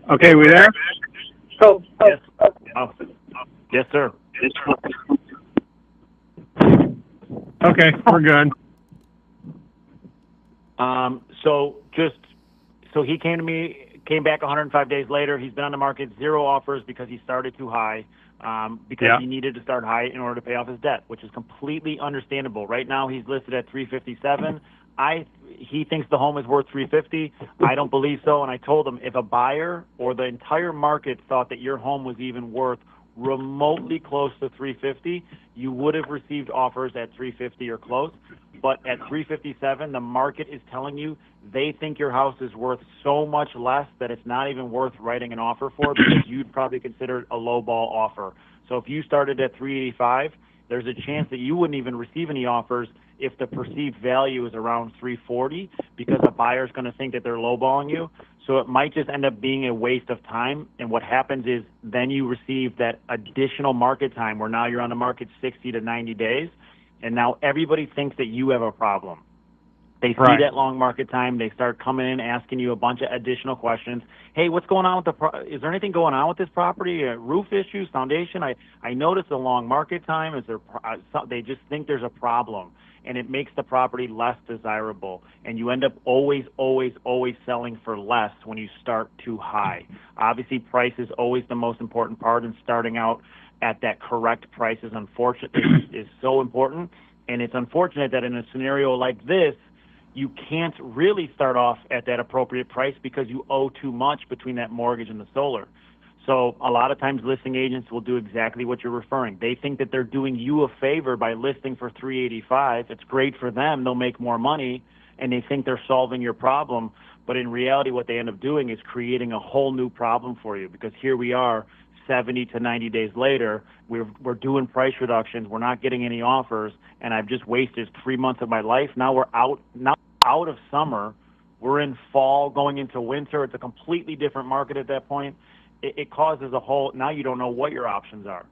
Okay, we there? Yes. Oh. Yes, sir. Okay, we're good. So he came back 105 days later. He's been on the market, 0 offers because he started too high, because he needed to start high in order to pay off his debt, which is completely understandable. Right now he's listed at 357. He thinks the home is worth 350. I don't believe so. And I told him, if a buyer or the entire market thought that your home was even worth remotely close to 350, you would have received offers at 350 or close. But at 357, the market is telling you they think your house is worth so much less that it's not even worth writing an offer for, because you'd probably consider it a low ball offer. So if you started at 385, there's a chance that you wouldn't even receive any offers if the perceived value is around 340, because a buyer's going to think that they're lowballing you. So it might just end up being a waste of time. And what happens is then you receive that additional market time where now you're on the market 60 to 90 days. And now everybody thinks that you have a problem. They see that long market time. They start coming in, asking you a bunch of additional questions. Hey, what's going on with is there anything going on with this property? Roof issues, foundation? I noticed a long market time. Is there? They just think there's a problem, and it makes the property less desirable. And you end up always selling for less when you start too high. Obviously, price is always the most important part, and starting out at that correct price is is so important. And it's unfortunate that in a scenario like this, you can't really start off at that appropriate price because you owe too much between that mortgage and the solar. So a lot of times listing agents will do exactly what you're referring. They think that they're doing you a favor by listing for 385. It's great for them. They'll make more money, and they think they're solving your problem. But in reality, what they end up doing is creating a whole new problem for you, because here we are 70 to 90 days later, we're doing price reductions, we're not getting any offers, and I've just wasted 3 months of my life. Now we're out of summer, we're in fall going into winter. It's a completely different market at that point. It causes a whole, now you don't know what your options are.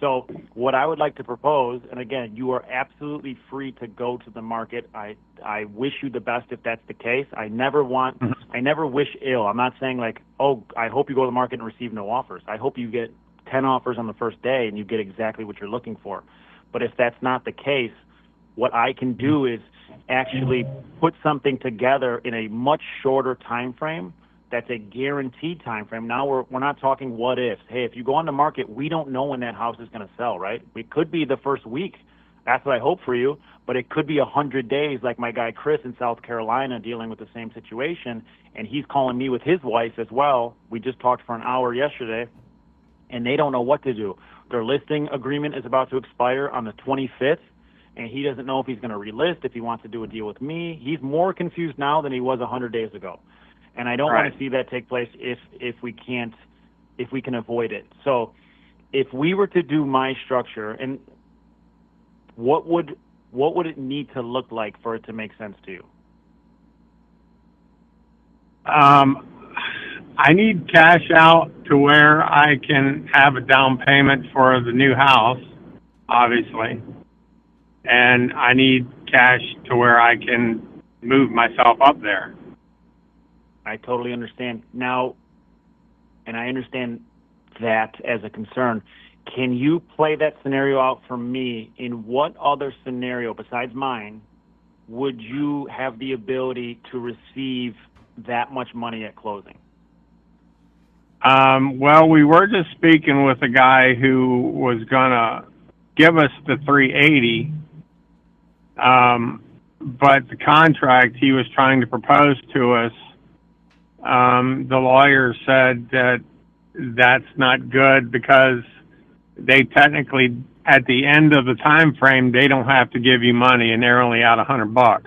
So what I would like to propose, and again, you are absolutely free to go to the market. I wish you the best if that's the case. I never wish ill. I'm not saying like, oh, I hope you go to the market and receive no offers. I hope you get 10 offers on the first day and you get exactly what you're looking for. But if that's not the case, what I can do is actually put something together in a much shorter time frame. That's a guaranteed time frame. Now we're not talking what ifs. Hey, if you go on the market, we don't know when that house is going to sell, right? It could be the first week. That's what I hope for you. But it could be 100 days, like my guy Chris in South Carolina dealing with the same situation. And he's calling me with his wife as well. We just talked for an hour yesterday, and they don't know what to do. Their listing agreement is about to expire on the 25th. And he doesn't know if he's going to relist, if he wants to do a deal with me. He's more confused now than he was 100 days ago. And I don't want to see that take place if we can avoid it. So if we were to do my structure, and what would it need to look like for it to make sense to you? I need cash out to where I can have a down payment for the new house, obviously. And I need cash to where I can move myself up there. I totally understand now, and I understand that as a concern. Can you play that scenario out for me? In what other scenario besides mine would you have the ability to receive that much money at closing? Well, we were just speaking with a guy who was gonna give us the 380, but the contract he was trying to propose to us, the lawyer said that that's not good because they technically, at the end of the time frame, they don't have to give you money, and they're only out $100.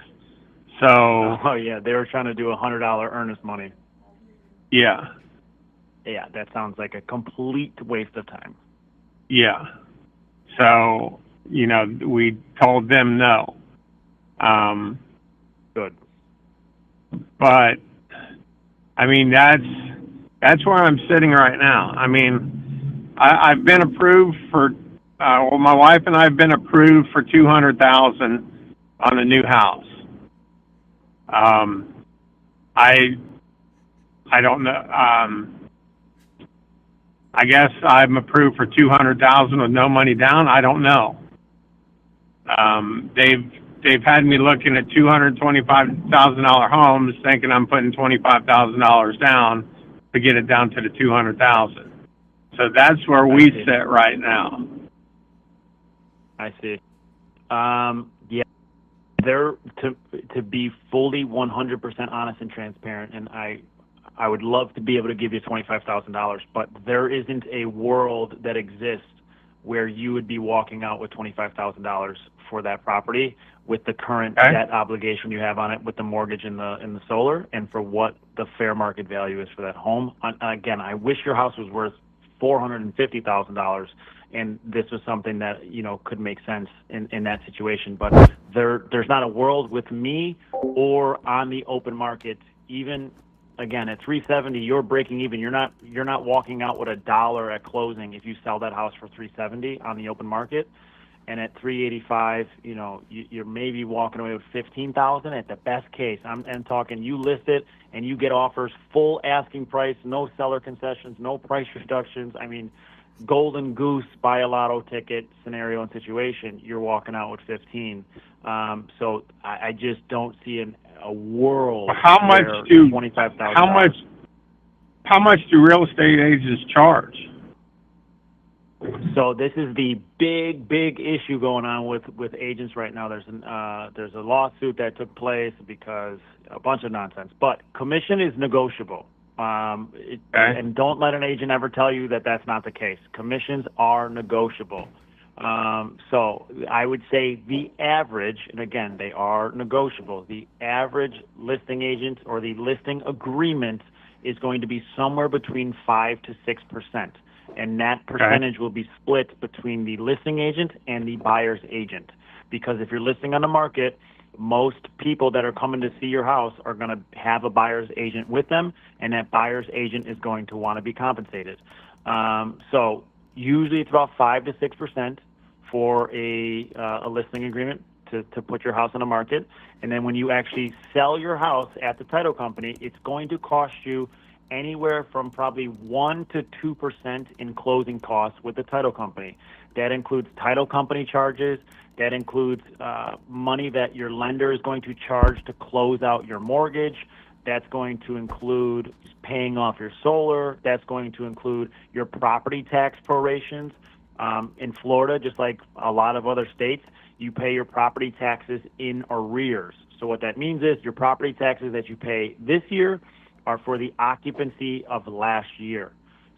So. Oh yeah, they were trying to do $100 earnest money. Yeah. Yeah, that sounds like a complete waste of time. Yeah. So, we told them no. Good. But, I mean, that's where I'm sitting right now. I mean, I've been approved for, my wife and I have been approved for $200,000 on a new house. I don't know. I guess I'm approved for 200,000 with no money down. I don't know. They've had me looking at $225,000 homes, thinking I'm putting $25,000 down to get it down to the 200,000. So that's where we sit right now. I see. Yeah, they're to be fully 100% honest and transparent, and I would love to be able to give you $25,000, but there isn't a world that exists where you would be walking out with $25,000 for that property with the current debt obligation you have on it, with the mortgage and the solar, and for what the fair market value is for that home. Again, I wish your house was worth $450,000, and this was something that, you know, could make sense in that situation. But there's not a world with me or on the open market. Even again at 370, you're breaking even. You're not walking out with $1 at closing if you sell that house for 370 on the open market. And at 385, you know, you're maybe walking away with 15,000 at the best case. I'm talking you list it and you get offers full asking price, no seller concessions, no price reductions. I mean, golden goose, buy a lotto ticket scenario and situation. You're walking out with 15. So I just don't see a world. How much do $25,000? How much do real estate agents charge? So this is the big issue going on with agents right now. There's a lawsuit that took place because a bunch of nonsense. But commission is negotiable. And don't let an agent ever tell you that that's not the case. Commissions are negotiable. So I would say the average, and again, they are negotiable, the average listing agent or the listing agreement is going to be somewhere between 5 to 6%. And that percentage will be split between the listing agent and the buyer's agent. Because if you're listing on the market, most people that are coming to see your house are going to have a buyer's agent with them, and that buyer's agent is going to want to be compensated. So usually it's about 5 to 6% for a listing agreement to put your house on the market. And then when you actually sell your house at the title company, it's going to cost you anywhere from probably 1 to 2% in closing costs with the title company. That includes title company charges. That includes money that your lender is going to charge to close out your mortgage. That's going to include paying off your solar. That's going to include your property tax prorations. In Florida, just like a lot of other states, you pay your property taxes in arrears. So what that means is your property taxes that you pay this year are for the occupancy of last year.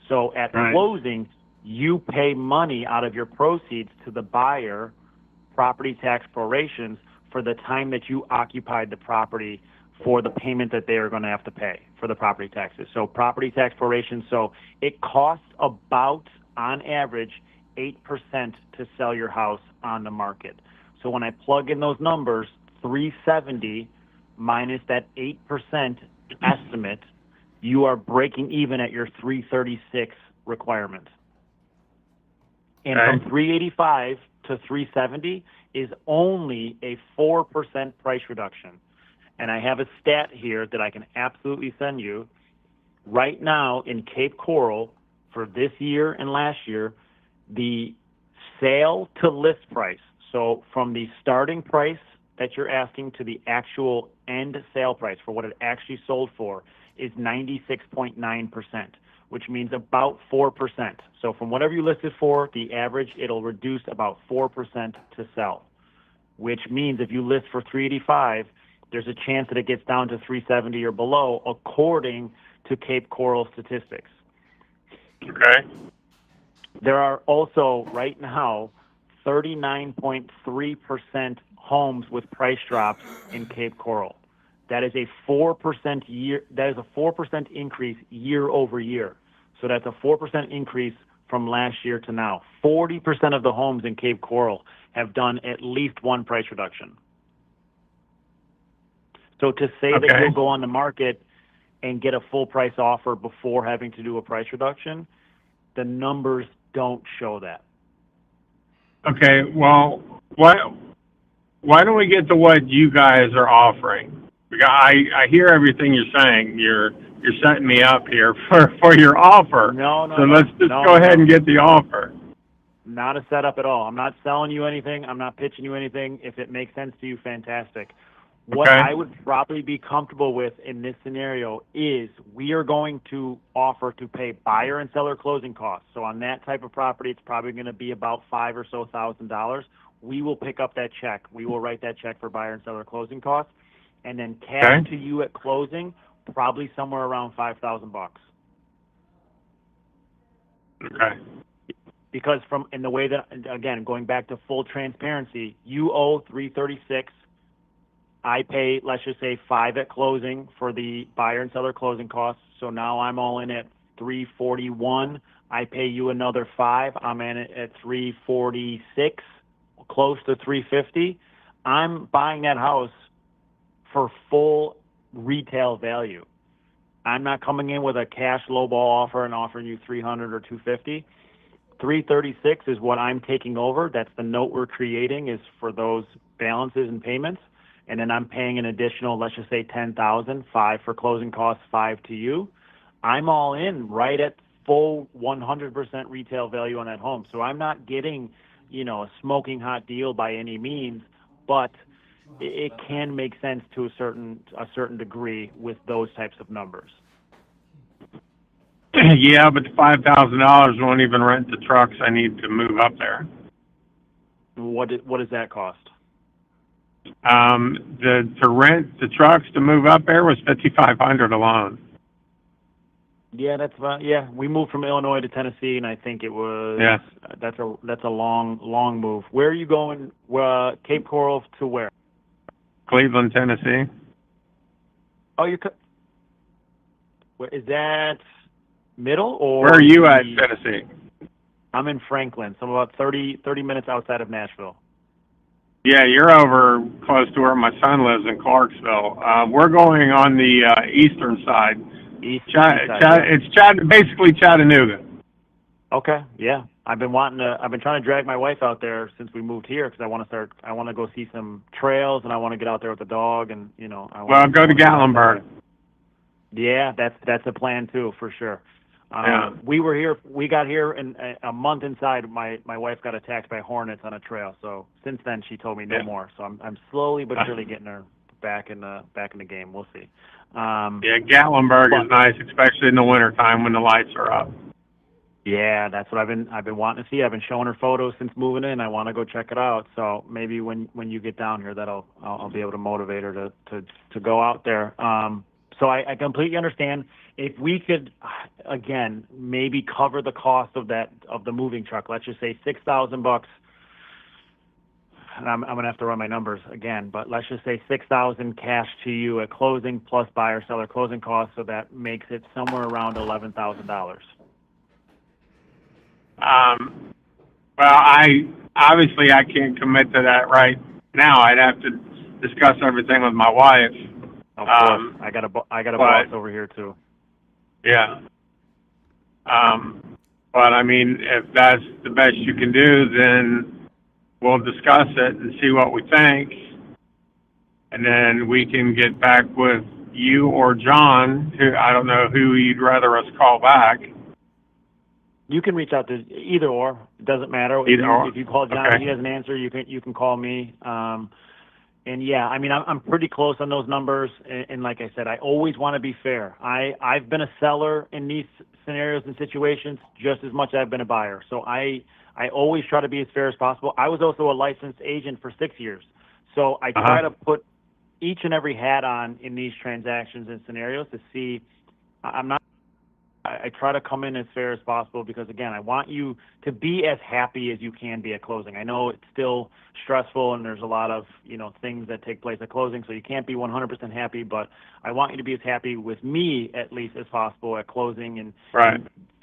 So at closing, you pay money out of your proceeds to the buyer, property tax prorations, for the time that you occupied the property for the payment that they are going to have to pay for the property taxes. So property tax prorations, so it costs about, on average, 8% to sell your house on the market. So when I plug in those numbers, 370 minus that 8% estimate, you are breaking even at your 336 requirement. And from 385 to 370 is only a 4% price reduction. And I have a stat here that I can absolutely send you. Right now in Cape Coral, for this year and last year, the sale to list price, so from the starting price that you're asking to the actual end sale price for what it actually sold for, is 96.9%, which means about 4%. So from whatever you listed for, the average, it'll reduce about 4% to sell, which means if you list for 385, there's a chance that it gets down to 370 or below, according to Cape Coral statistics. Okay. There are also, right now, 39.3% homes with price drops in Cape Coral. That is a 4% increase year over year. So that's a 4% increase from last year to now. 40% of the homes in Cape Coral have done at least one price reduction. So to say that you'll go on the market and get a full price offer before having to do a price reduction, the numbers don't show that. Okay, well, why don't we get to what you guys are offering? Because I hear everything you're saying. You're setting me up here for your offer. No, So let's just no, go ahead no. and get the offer. Not a setup at all. I'm not selling you anything. I'm not pitching you anything. If it makes sense to you, fantastic. What Okay. I would probably be comfortable with in this scenario is we are going to offer to pay buyer and seller closing costs. So on that type of property, it's probably going to be about $5,000. We will pick up that check. We will write that check for buyer and seller closing costs, and then cash Okay. to you at closing, probably somewhere around $5,000. Okay. Because in the way that, again, going back to full transparency, you owe $336. I pay, let's just say, $5 at closing for the buyer and seller closing costs. So now I'm all in at $341. I pay you another $5. I'm in at $346, close to $350. I'm buying that house for full retail value. I'm not coming in with a cash lowball offer and offering you $300 or $250. $336 is what I'm taking over. That's the note we're creating, is for those balances and payments. And then I'm paying an additional, let's just say $10,000, $5 for closing costs, $5 to you. I'm all in right at full 100% retail value on that home. So I'm not getting, a smoking hot deal by any means, but it can make sense to a certain degree with those types of numbers. Yeah, but the $5,000 won't even rent the trucks I need to move up there. What does that cost? To rent the trucks to move up there was $5,500 alone. Yeah, that's about, yeah. We moved from Illinois to Tennessee, and I think it was That's a long move. Where are you going? Cape Coral to where? Cleveland, Tennessee. Oh, is that middle or? Where are you at, Tennessee? I'm in Franklin, so I'm about 30 minutes outside of Nashville. Yeah, you're over close to where my son lives in Clarksville. We're going on the eastern side. It's basically Chattanooga. Okay, yeah. I've been trying to drag my wife out there since we moved here because I want to go see some trails and I want to get out there with the dog and go to Gatlinburg. Yeah, that's a plan too, for sure. Yeah. We got here and a month inside, my wife got attacked by hornets on a trail. So since then she told me no more. So I'm slowly but surely getting her back in the game. We'll see. Gatlinburg is nice, especially in the wintertime when the lights are up. Yeah, that's what I've been wanting to see. I've been showing her photos since moving in. I want to go check it out. So maybe when you get down here, I'll be able to motivate her to go out there. So I completely understand. If we could, again, maybe cover the cost of the moving truck. Let's just say $6,000. And I'm gonna have to run my numbers again, but let's just say $6,000 cash to you at closing plus buyer seller closing costs. So that makes it somewhere around $11,000. Well, I can't commit to that right now. I'd have to discuss everything with my wife. Of course, I got a boss over here too. Yeah. But I mean, if that's the best you can do, then we'll discuss it and see what we think, and then we can get back with you or John. Who I don't know who you'd rather us call back. You can reach out to either or. It doesn't matter. If you call John, he doesn't answer. You can call me. And yeah, I mean, I'm pretty close on those numbers. And like I said, I always want to be fair. I've been a seller in these scenarios and situations just as much as I've been a buyer. So I always try to be as fair as possible. I was also a licensed agent for 6 years. So I try to put each and every hat on in these transactions and scenarios to see. I try to come in as fair as possible because, again, I want you to be as happy as you can be at closing. I know it's still stressful and there's a lot of, things that take place at closing, so you can't be 100% happy, but I want you to be as happy with me, at least, as possible at closing and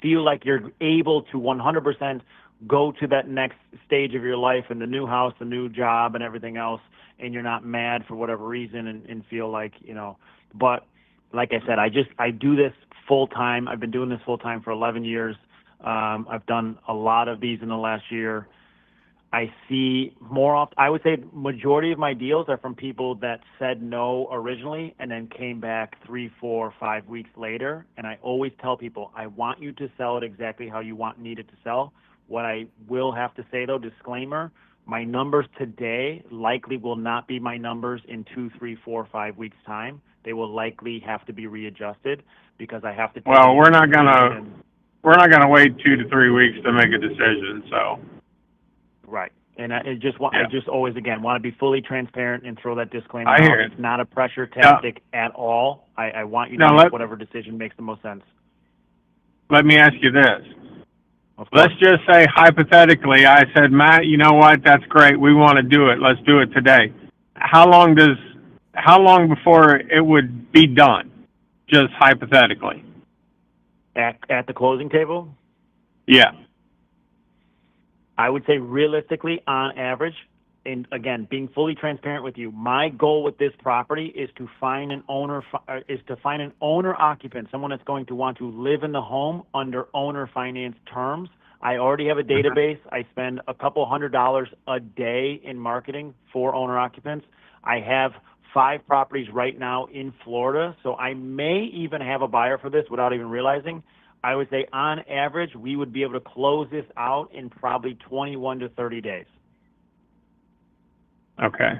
feel like you're able to 100% go to that next stage of your life and the new house, the new job and everything else, and you're not mad for whatever reason and feel like, but like I said, I do this full time. I've been doing this full time for 11 years. I've done a lot of these in the last year. I see more often. I would say majority of my deals are from people that said no originally and then came back 3, 4, 5 weeks later. And I always tell people, I want you to sell it exactly how you need it to sell. What I will have to say though, disclaimer, my numbers today likely will not be my numbers in 2, 3, 4, 5 weeks time. They will likely have to be readjusted because I have to. Well, we're not gonna wait 2 to 3 weeks to make a decision. So. Right. And I just always, again, want to be fully transparent and throw that disclaimer I out. hear it. It's not a pressure tactic at all. I want you to make whatever decision makes the most sense. Let me ask you this. Let's just say, hypothetically, I said, Matt, you know what? That's great. We want to do it. Let's do it today. How long before it would be done? Just hypothetically. At the closing table? Yeah. I would say realistically, on average, and again, being fully transparent with you, my goal with this property is to find an owner occupant, someone that's going to want to live in the home under owner finance terms. I already have a database. I spend a couple $100 a day in marketing for owner occupants. I have 5 properties right now in Florida, so I may even have a buyer for this without even realizing. I would say on average, we would be able to close this out in probably 21 to 30 days. Okay.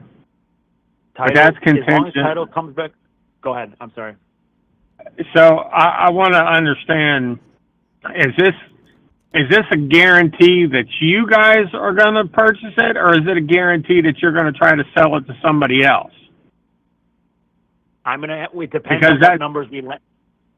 But that's contingent. As long as title comes back. Go ahead. I'm sorry. So I want to understand, is this a guarantee that you guys are going to purchase it, or is it a guarantee that you're going to try to sell it to somebody else? It depends on what numbers we land.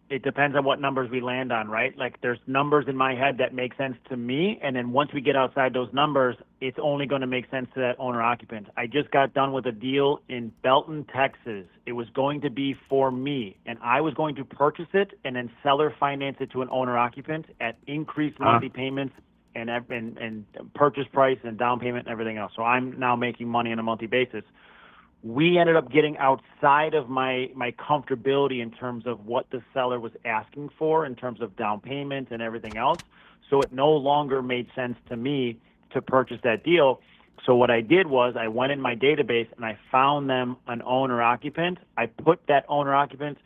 It depends on what numbers we land on, right? Like there's numbers in my head that make sense to me, and then once we get outside those numbers, it's only going to make sense to that owner occupant. I just got done with a deal in Belton, Texas. It was going to be for me, and I was going to purchase it and then seller finance it to an owner occupant at increased monthly payments and purchase price and down payment and everything else. So I'm now making money on a monthly basis. We ended up getting outside of my comfortability in terms of what the seller was asking for in terms of down payment and everything else. So it no longer made sense to me to purchase that deal. So what I did was I went in my database and I found them an owner occupant. I put that owner occupant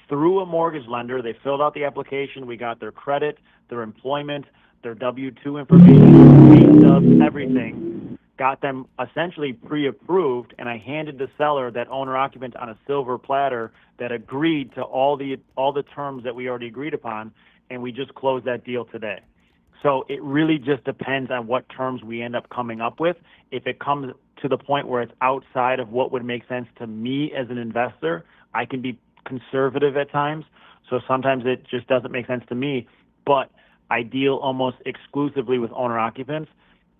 through a mortgage lender. They filled out the application. We got their credit, their employment, their W-2 information, pay stubs, everything. Got them essentially pre-approved, and I handed the seller that owner occupant on a silver platter that agreed to all the terms that we already agreed upon, and we just closed that deal today. So it really just depends on what terms we end up coming up with. If it comes to the point where it's outside of what would make sense to me as an investor, I can be conservative at times. So sometimes it just doesn't make sense to me, but I deal almost exclusively with owner occupants.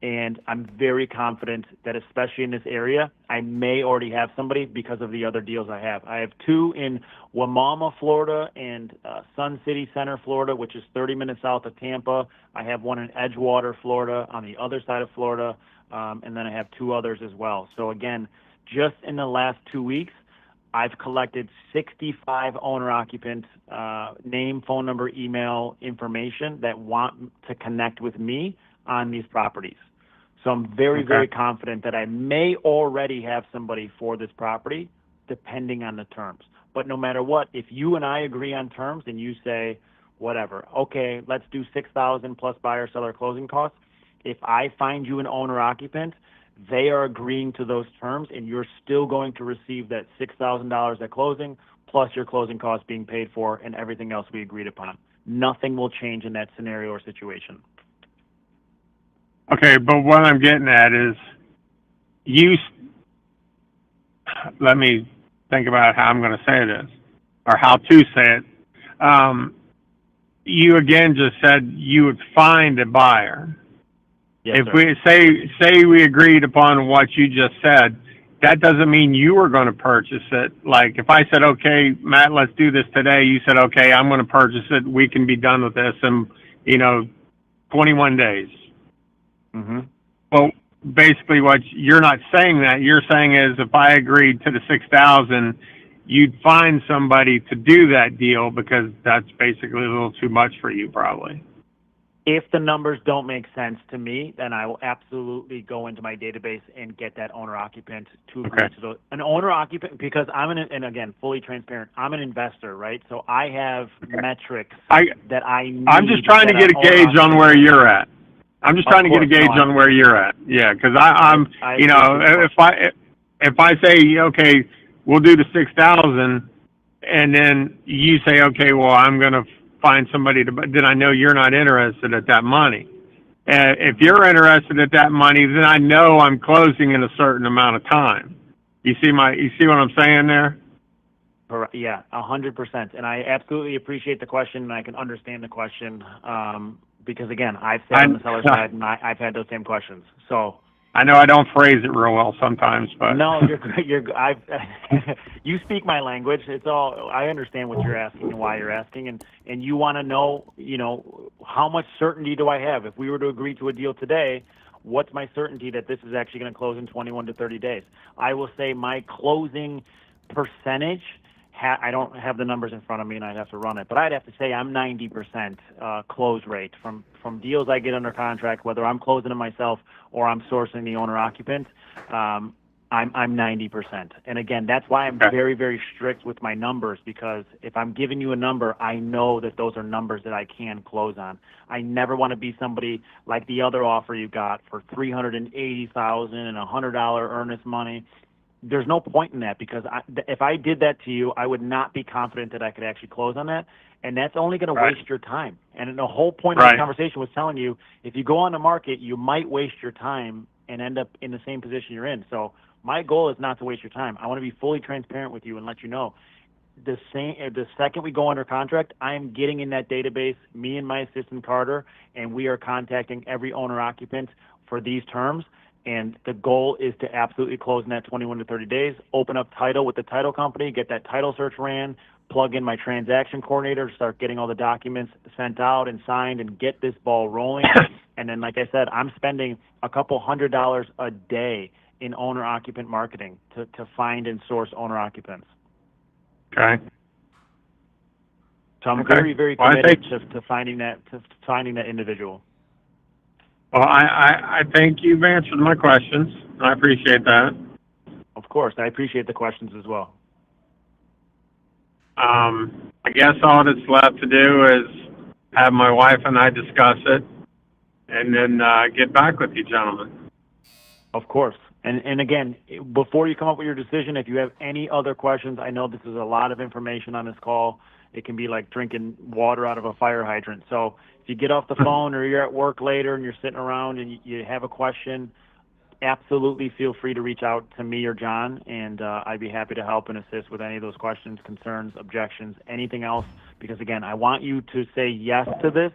And I'm very confident that, especially in this area, I may already have somebody because of the other deals I have. I have 2 in Wimauma, Florida, and Sun City Center, Florida, which is 30 minutes south of Tampa. I have one in Edgewater, Florida, on the other side of Florida, and then I have 2 others as well. So again, just in the last 2 weeks, I've collected 65 owner-occupant name, phone number, email information that want to connect with me on these properties. So I'm very confident that I may already have somebody for this property, depending on the terms. But no matter what, if you and I agree on terms and you say, whatever, okay, let's do $6,000 plus buyer seller closing costs. If I find you an owner occupant, they are agreeing to those terms, and you're still going to receive that $6,000 at closing, plus your closing costs being paid for and everything else we agreed upon. Nothing will change in that scenario or situation. Okay, but what I'm getting at is let me think about how I'm going to say this, or how to say it. You again just said you would find a buyer. Yes, if sir. we say we agreed upon what you just said, that doesn't mean you were going to purchase it. Like if I said, okay, Matt, let's do this today. You said, okay, I'm going to purchase it. We can be done with this in, 21 days. Mm-hmm. Well, basically what you're not saying that. You're saying is if I agreed to the $6,000, you'd find somebody to do that deal because that's basically a little too much for you probably. If the numbers don't make sense to me, then I will absolutely go into my database and get that owner occupant to agree to an owner occupant, because and again, fully transparent, I'm an investor, right? So I have metrics that I need. I'm just trying to get a gauge on where you're at. I'm just trying to get a gauge on where you're at. Yeah, because I'm you know, if I say, okay, we'll do the 6,000, and then you say, okay, well, I'm going to find somebody to, then I know you're not interested at that money. If you're interested at that money, then I know I'm closing in a certain amount of time. You see what I'm saying there? Yeah, 100%. And I absolutely appreciate the question, and I can understand the question, because again, I've sat on the seller side, and I've had those same questions. So I know I don't phrase it real well sometimes, but no, you speak my language. It's all, I understand what you're asking and why you're asking, and you want to know, you know, how much certainty do I have? If we were to agree to a deal today, what's my certainty that this is actually going to close in 21 to 30 days? I will say my closing percentage, I don't have the numbers in front of me and I'd have to run it, but I'd have to say I'm 90% close rate from deals I get under contract, whether I'm closing them myself or I'm sourcing the owner occupant. I'm 90%. And again, that's why I'm very, very strict with my numbers, because if I'm giving you a number, I know that those are numbers that I can close on. I never want to be somebody like the other offer you got for $380,000 and $100 earnest money. There's no point in that, because if I did that to you, I would not be confident that I could actually close on that, and that's only going to waste your time. And the whole point of the conversation was telling you, if you go on the market, you might waste your time and end up in the same position you're in. So my goal is not to waste your time. I want to be fully transparent with you and let you know the second we go under contract, I am getting in that database, me and my assistant Carter, and we are contacting every owner occupant for these terms. And the goal is to absolutely close in that 21 to 30 days, open up title with the title company, get that title search ran, plug in my transaction coordinator, start getting all the documents sent out and signed, and get this ball rolling. And then, like I said, I'm spending a couple $100 a day in owner-occupant marketing to find and source owner-occupants. Okay. So I'm very, very committed to finding that individual. Well, I think you've answered my questions. I appreciate that. Of course, I appreciate the questions as well. I guess all that's left to do is have my wife and I discuss it, and then get back with you, gentlemen. Of course. And again, before you come up with your decision, if you have any other questions, I know this is a lot of information on this call. It can be like drinking water out of a fire hydrant. So if you get off the phone or you're at work later and you're sitting around and you have a question, absolutely feel free to reach out to me or John, and I'd be happy to help and assist with any of those questions, concerns, objections, anything else. Because again, I want you to say yes to this,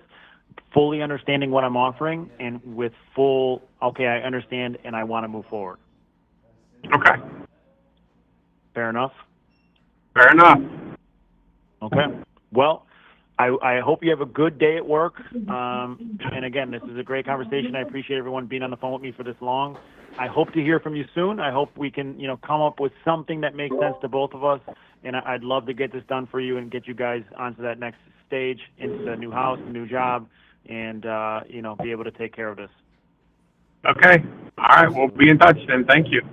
fully understanding what I'm offering, and with full, okay, I understand and I want to move forward. Okay. Fair enough? Fair enough. Okay. Well, I hope you have a good day at work. And again, this is a great conversation. I appreciate everyone being on the phone with me for this long. I hope to hear from you soon. I hope we can, come up with something that makes sense to both of us. And I'd love to get this done for you and get you guys onto that next stage, into the new house, the new job, and, be able to take care of this. Okay. All right. We'll be in touch then. Thank you.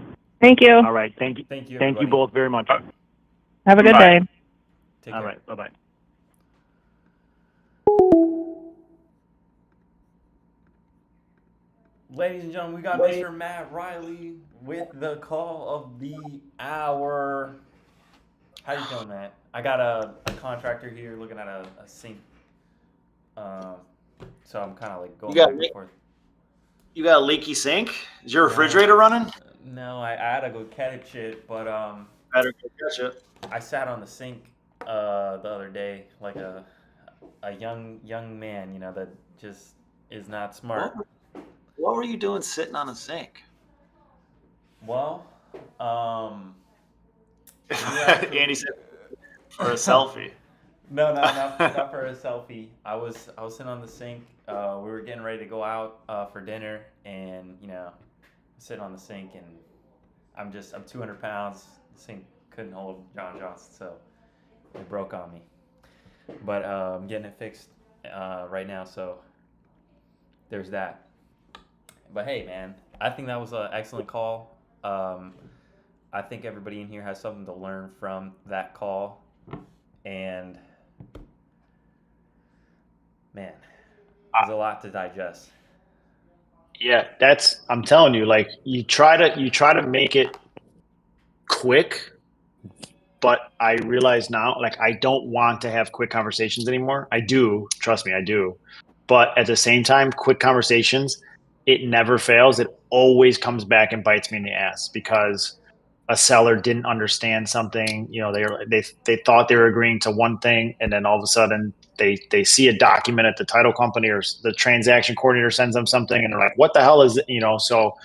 Thank you. All right. Thank you. Thank you. Thank you both very much. Have a good Bye. day. Take All care. right. Bye-bye. Ladies and gentlemen, we got Mr. Matt Reilly with the call of the hour. How you doing, Matt? I got a contractor here looking at a sink. So I'm kind of like going back and forth. You got a leaky sink? Is your refrigerator running? No, I had to go catch it, but Better go catch it. I sat on the sink the other day like a young man, that just is not smart. What were you doing sitting on a sink? Well, Andy said for a selfie. No, not for a selfie. I was sitting on the sink. We were getting ready to go out for dinner, and sitting on the sink, and I'm 200 pounds. The sink couldn't hold John Johnson, so it broke on me. But I'm getting it fixed right now, so there's that. But hey, man, I think that was an excellent call. I think everybody in here has something to learn from that call. And man, there's a lot to digest. Yeah, I'm telling you, like you try to make it quick, but I realize now, like I don't want to have quick conversations anymore. I do, trust me, I do. But at the same time, quick conversations, it never fails. It always comes back and bites me in the ass because a seller didn't understand something. You know, they thought they were agreeing to one thing, and then all of a sudden they see a document at the title company or the transaction coordinator sends them something, and they're like, "What the hell is it?" You know, so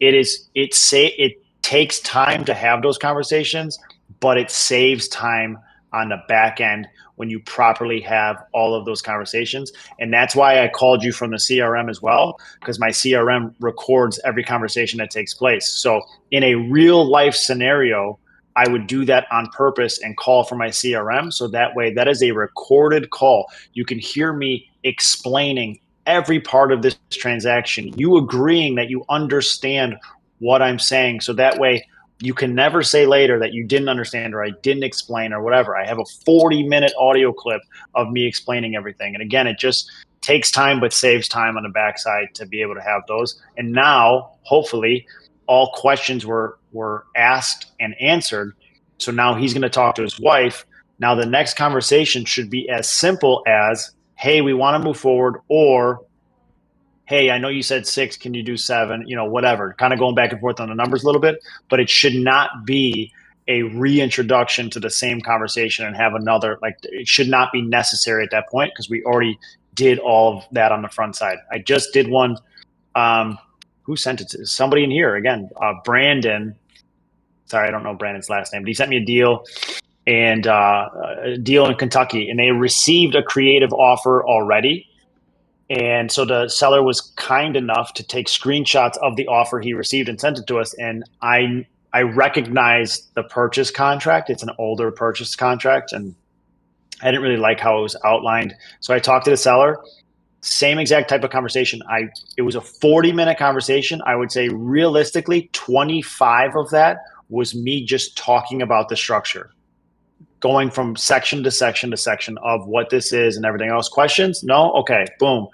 it takes time to have those conversations, but it saves time on the back end when you properly have all of those conversations. And that's why I called you from the CRM as well, because my CRM records every conversation that takes place. So in a real life scenario, I would do that on purpose and call from my CRM. So that way, that is a recorded call. You can hear me explaining every part of this transaction, you agreeing that you understand what I'm saying. So that way, you can never say later that you didn't understand or I didn't explain or whatever. I have a 40-minute audio clip of me explaining everything. And again, it just takes time, but saves time on the backside to be able to have those. And now, hopefully, all questions were asked and answered. So now he's going to talk to his wife. Now the next conversation should be as simple as, hey, we want to move forward, or hey, I know you said 6, can you do 7? You know, whatever, kind of going back and forth on the numbers a little bit, but it should not be a reintroduction to the same conversation and have another, like it should not be necessary at that point because we already did all of that on the front side. I just did one. Who sent it to? Somebody in here again, Brandon. Sorry, I don't know Brandon's last name, but he sent me a deal and a deal in Kentucky, and they received a creative offer already. And so the seller was kind enough to take screenshots of the offer he received and sent it to us. And I recognized the purchase contract. It's an older purchase contract, and I didn't really like how it was outlined. So I talked to the seller. Same exact type of conversation. It was a 40-minute conversation. I would say realistically, 25 of that was me just talking about the structure, going from section to section to section of what this is and everything else. Questions? No? Okay, boom.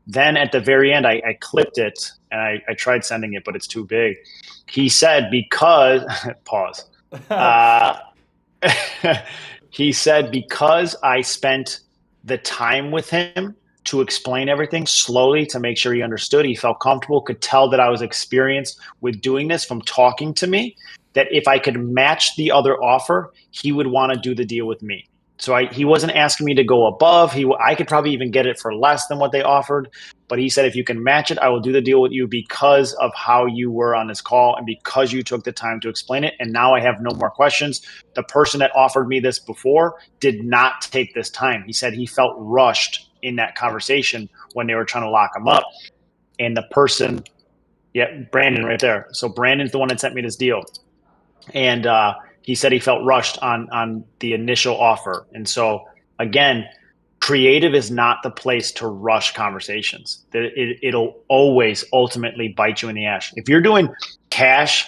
Then at the very end, I clipped it and I tried sending it, but it's too big. He said, because, pause. He said, because I spent the time with him to explain everything slowly to make sure he understood, he felt comfortable, could tell that I was experienced with doing this from talking to me, that if I could match the other offer, he would want to do the deal with me. So he wasn't asking me to go above. I could probably even get it for less than what they offered. But he said, if you can match it, I will do the deal with you because of how you were on this call and because you took the time to explain it. And now I have no more questions. The person that offered me this before did not take this time. He said he felt rushed in that conversation when they were trying to lock him up. And the person, yeah, Brandon right there. So Brandon's the one that sent me this deal. And he said he felt rushed on the initial offer. And so, again, creative is not the place to rush conversations. It'll always ultimately bite you in the ass. If you're doing cash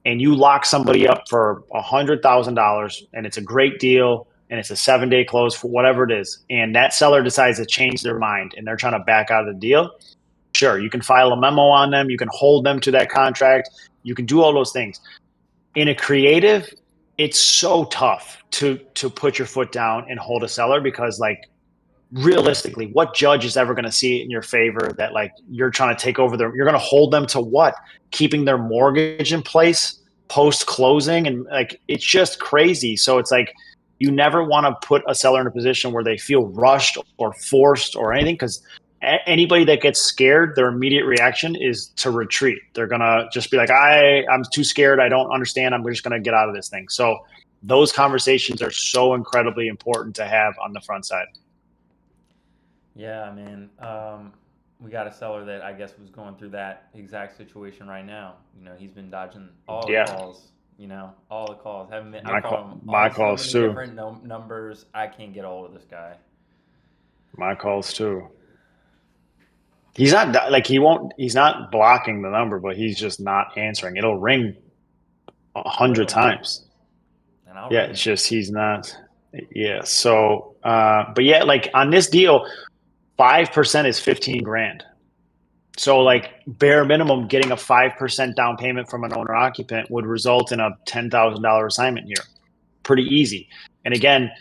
and you lock somebody up for $100,000 and it's a great deal and it's a 7-day close for whatever it is, and that seller decides to change their mind and they're trying to back out of the deal, sure, you can file a memo on them. You can hold them to that contract. You can do all those things. In a creative, it's so tough to put your foot down and hold a seller because, like, realistically, what judge is ever going to see it in your favor that, like, you're trying to take over you're going to hold them to what? Keeping their mortgage in place post closing, and like it's just crazy. So it's like you never want to put a seller in a position where they feel rushed or forced or anything, because anybody that gets scared, their immediate reaction is to retreat. They're going to just be like, I'm too scared. I don't understand. I'm just going to get out of this thing. So those conversations are so incredibly important to have on the front side. Yeah, man. We got a seller that I guess was going through that exact situation right now. You know, he's been dodging all the calls. You know, all the calls. Haven't been. I call him my so calls many too. Different numbers. I can't get a hold of this guy. My calls too. He's not like he's not blocking the number, but he's just not answering. It'll ring 100 times. And I'll Yeah, ring it's it. just he's not. Yeah. So, but yeah, like on this deal, 5% is 15 grand. So like bare minimum, getting a 5% down payment from an owner occupant would result in a $10,000 assignment here. Pretty easy. And again,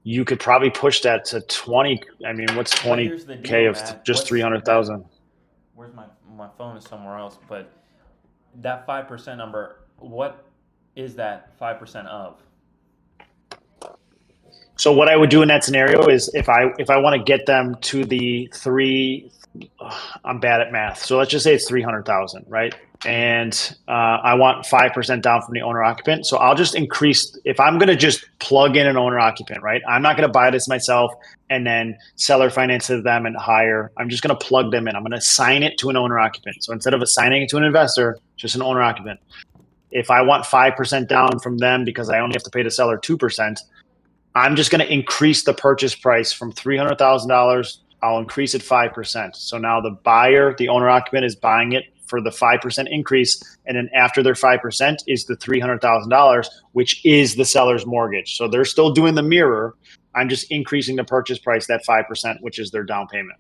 you could probably push that to 20. I mean, what's But here's the deal, 20K of Matt. just 300,000? Where's my phone is somewhere else, but that 5% number, what is that 5% of? So what I would do in that scenario is if I want to get them to the three, I'm bad at math. So let's just say it's 300,000, right? And I want 5% down from the owner occupant. So I'll just increase, if I'm going to just plug in an owner occupant, right? I'm not going to buy this myself and then seller finances them and hire. I'm just going to plug them in. I'm going to assign it to an owner occupant. So instead of assigning it to an investor, just an owner occupant. If I want 5% down from them because I only have to pay the seller 2%, I'm just going to increase the purchase price from $300,000. I'll increase it 5%. So now the buyer, the owner occupant, is buying it for the 5% increase. And then after their 5% is the $300,000, which is the seller's mortgage. So they're still doing the mirror. I'm just increasing the purchase price, that 5%, which is their down payment.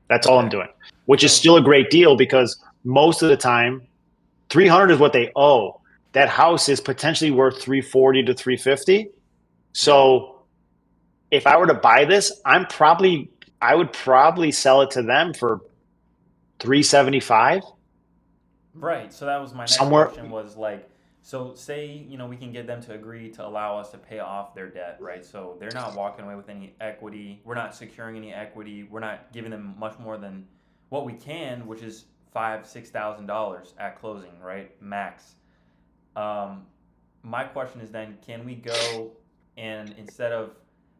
That's all I'm doing, which is still a great deal because most of the time, 300 is what they owe. That house is potentially worth 340 to 350. So if I were to buy this, I would probably sell it to them for 375. Right. So that was my next Somewhere. question was like, so say, we can get them to agree to allow us to pay off their debt, right? So they're not walking away with any equity. We're not securing any equity. We're not giving them much more than what we can, which is $5,000-$6,000 at closing, right? Max. My question is then, can we go and instead of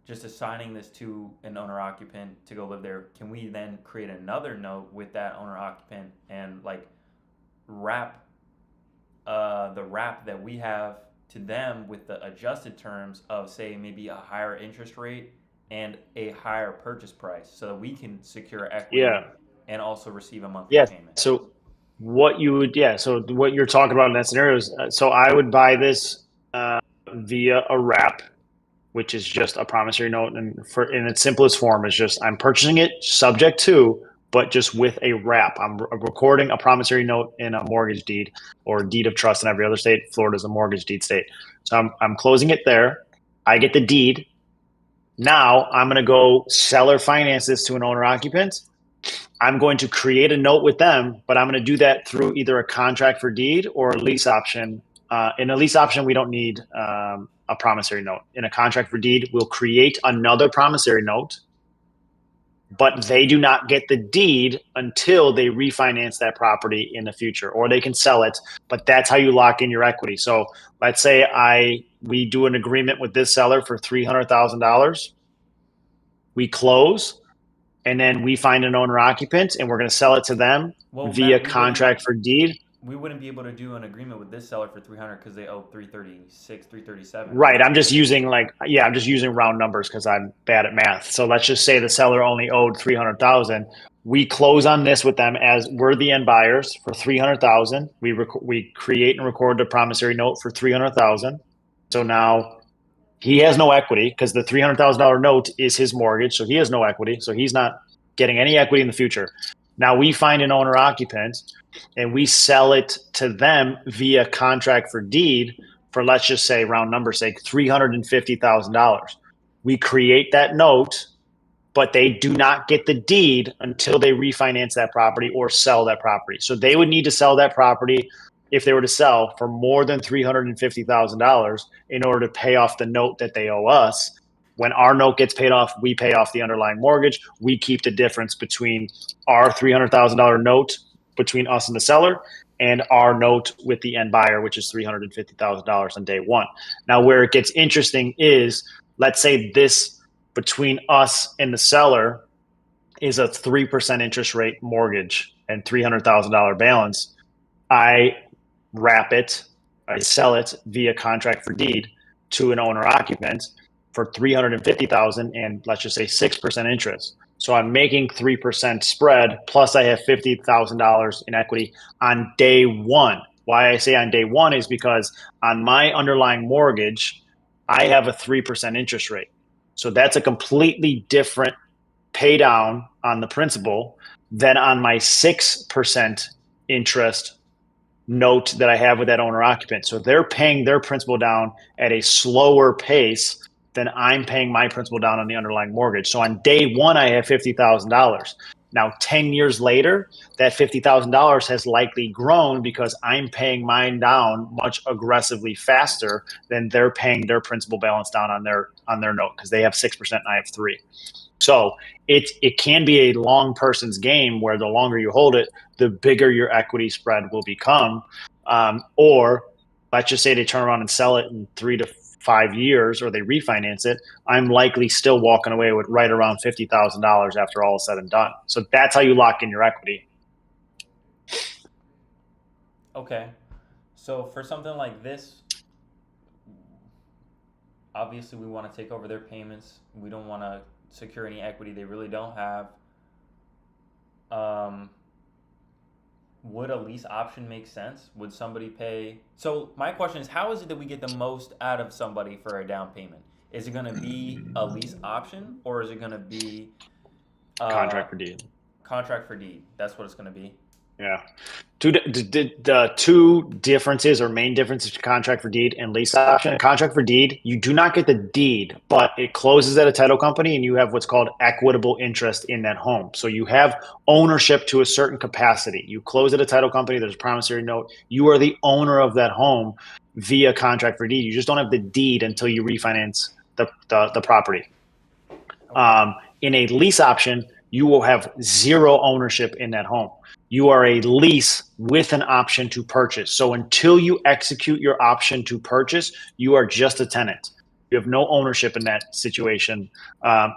just assigning this to an owner occupant to go live there, can we then create another note with that owner occupant and like wrap the wrap that we have to them with the adjusted terms of say maybe a higher interest rate and a higher purchase price so that we can secure equity and also receive a monthly payment? So what you're talking about in that scenario is, so I would buy this via a wrap, which is just a promissory note, and in its simplest form is just I'm purchasing it subject to, but just with a wrap. I'm recording a promissory note in a mortgage deed or deed of trust in every other state. Florida's a mortgage deed state. So I'm closing it there. I get the deed. Now I'm going to go seller finance this to an owner occupant. I'm going to create a note with them, but I'm going to do that through either a contract for deed or a lease option. In a lease option, we don't need a promissory note. In a contract for deed, we'll create another promissory note, but they do not get the deed until they refinance that property in the future, or they can sell it. But that's how you lock in your equity. So let's say we do an agreement with this seller for $300,000. We close, and then we find an owner occupant, and we're going to sell it to them via contract for deed. We wouldn't be able to do an agreement with this seller for 300 because they owe 336, 337. Right. I'm just using round numbers because I'm bad at math. So let's just say the seller only owed 300,000. We close on this with them as we're the end buyers for 300,000. We create and record the promissory note for 300,000. So now he has no equity because the $300,000 note is his mortgage. So he has no equity. So he's not getting any equity in the future. Now we find an owner occupant and we sell it to them via contract for deed for, let's just say, round number sake, $350,000. We create that note, but they do not get the deed until they refinance that property or sell that property. So they would need to sell that property if they were to sell for more than $350,000 in order to pay off the note that they owe us. When our note gets paid off, we pay off the underlying mortgage. We keep the difference between our $300,000 note between us and the seller and our note with the end buyer, which is $350,000 on day one. Now, where it gets interesting is, let's say this between us and the seller is a 3% interest rate mortgage and $300,000 balance. I wrap it, I sell it via contract for deed to an owner occupant for $350,000 and let's just say 6% interest. So I'm making 3% spread, plus I have $50,000 in equity on day one. Why I say on day one is because on my underlying mortgage, I have a 3% interest rate. So that's a completely different pay down on the principal than on my 6% interest note that I have with that owner occupant. So they're paying their principal down at a slower pace than I'm paying my principal down on the underlying mortgage. So on day one, I have $50,000. Now, 10 years later, that $50,000 has likely grown because I'm paying mine down much aggressively faster than they're paying their principal balance down on their note, because they have 6% and I have 3%. So it can be a long person's game where the longer you hold it, the bigger your equity spread will become. Or let's just say they turn around and sell it in 3 to 5 years, or they refinance it. I'm likely still walking away with right around $50,000 after all is said and done. So that's how you lock in your equity. Okay. So for something like this, obviously we want to take over their payments. We don't want to secure any equity they really don't have. Would a lease option make sense? Would somebody pay? So my question is, how is it that we get the most out of somebody for a down payment? Is it going to be a lease option, or is it going to be Contract for deed? Contract for deed. That's what it's going to be. Yeah. The two differences or main differences to contract for deed and lease option. Contract for deed, you do not get the deed, but it closes at a title company and you have what's called equitable interest in that home. So you have ownership to a certain capacity. You close at a title company, there's a promissory note. You are the owner of that home via contract for deed. You just don't have the deed until you refinance the property. In a lease option, you will have zero ownership in that home. You are a lease with an option to purchase. So until you execute your option to purchase, you are just a tenant. You have no ownership in that situation.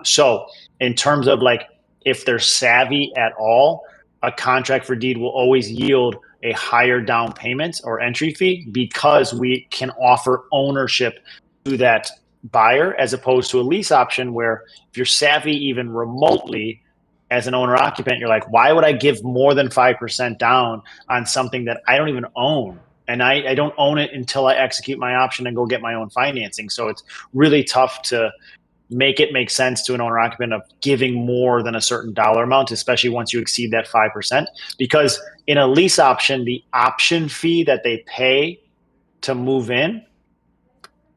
So in terms of like, if they're savvy at all, a contract for deed will always yield a higher down payment or entry fee because we can offer ownership to that buyer, as opposed to a lease option where if you're savvy even remotely, as an owner occupant, you're like, why would I give more than 5% down on something that I don't even own? And I don't own it until I execute my option and go get my own financing. So it's really tough to make it make sense to an owner occupant of giving more than a certain dollar amount, especially once you exceed that 5%. Because in a lease option, the option fee that they pay to move in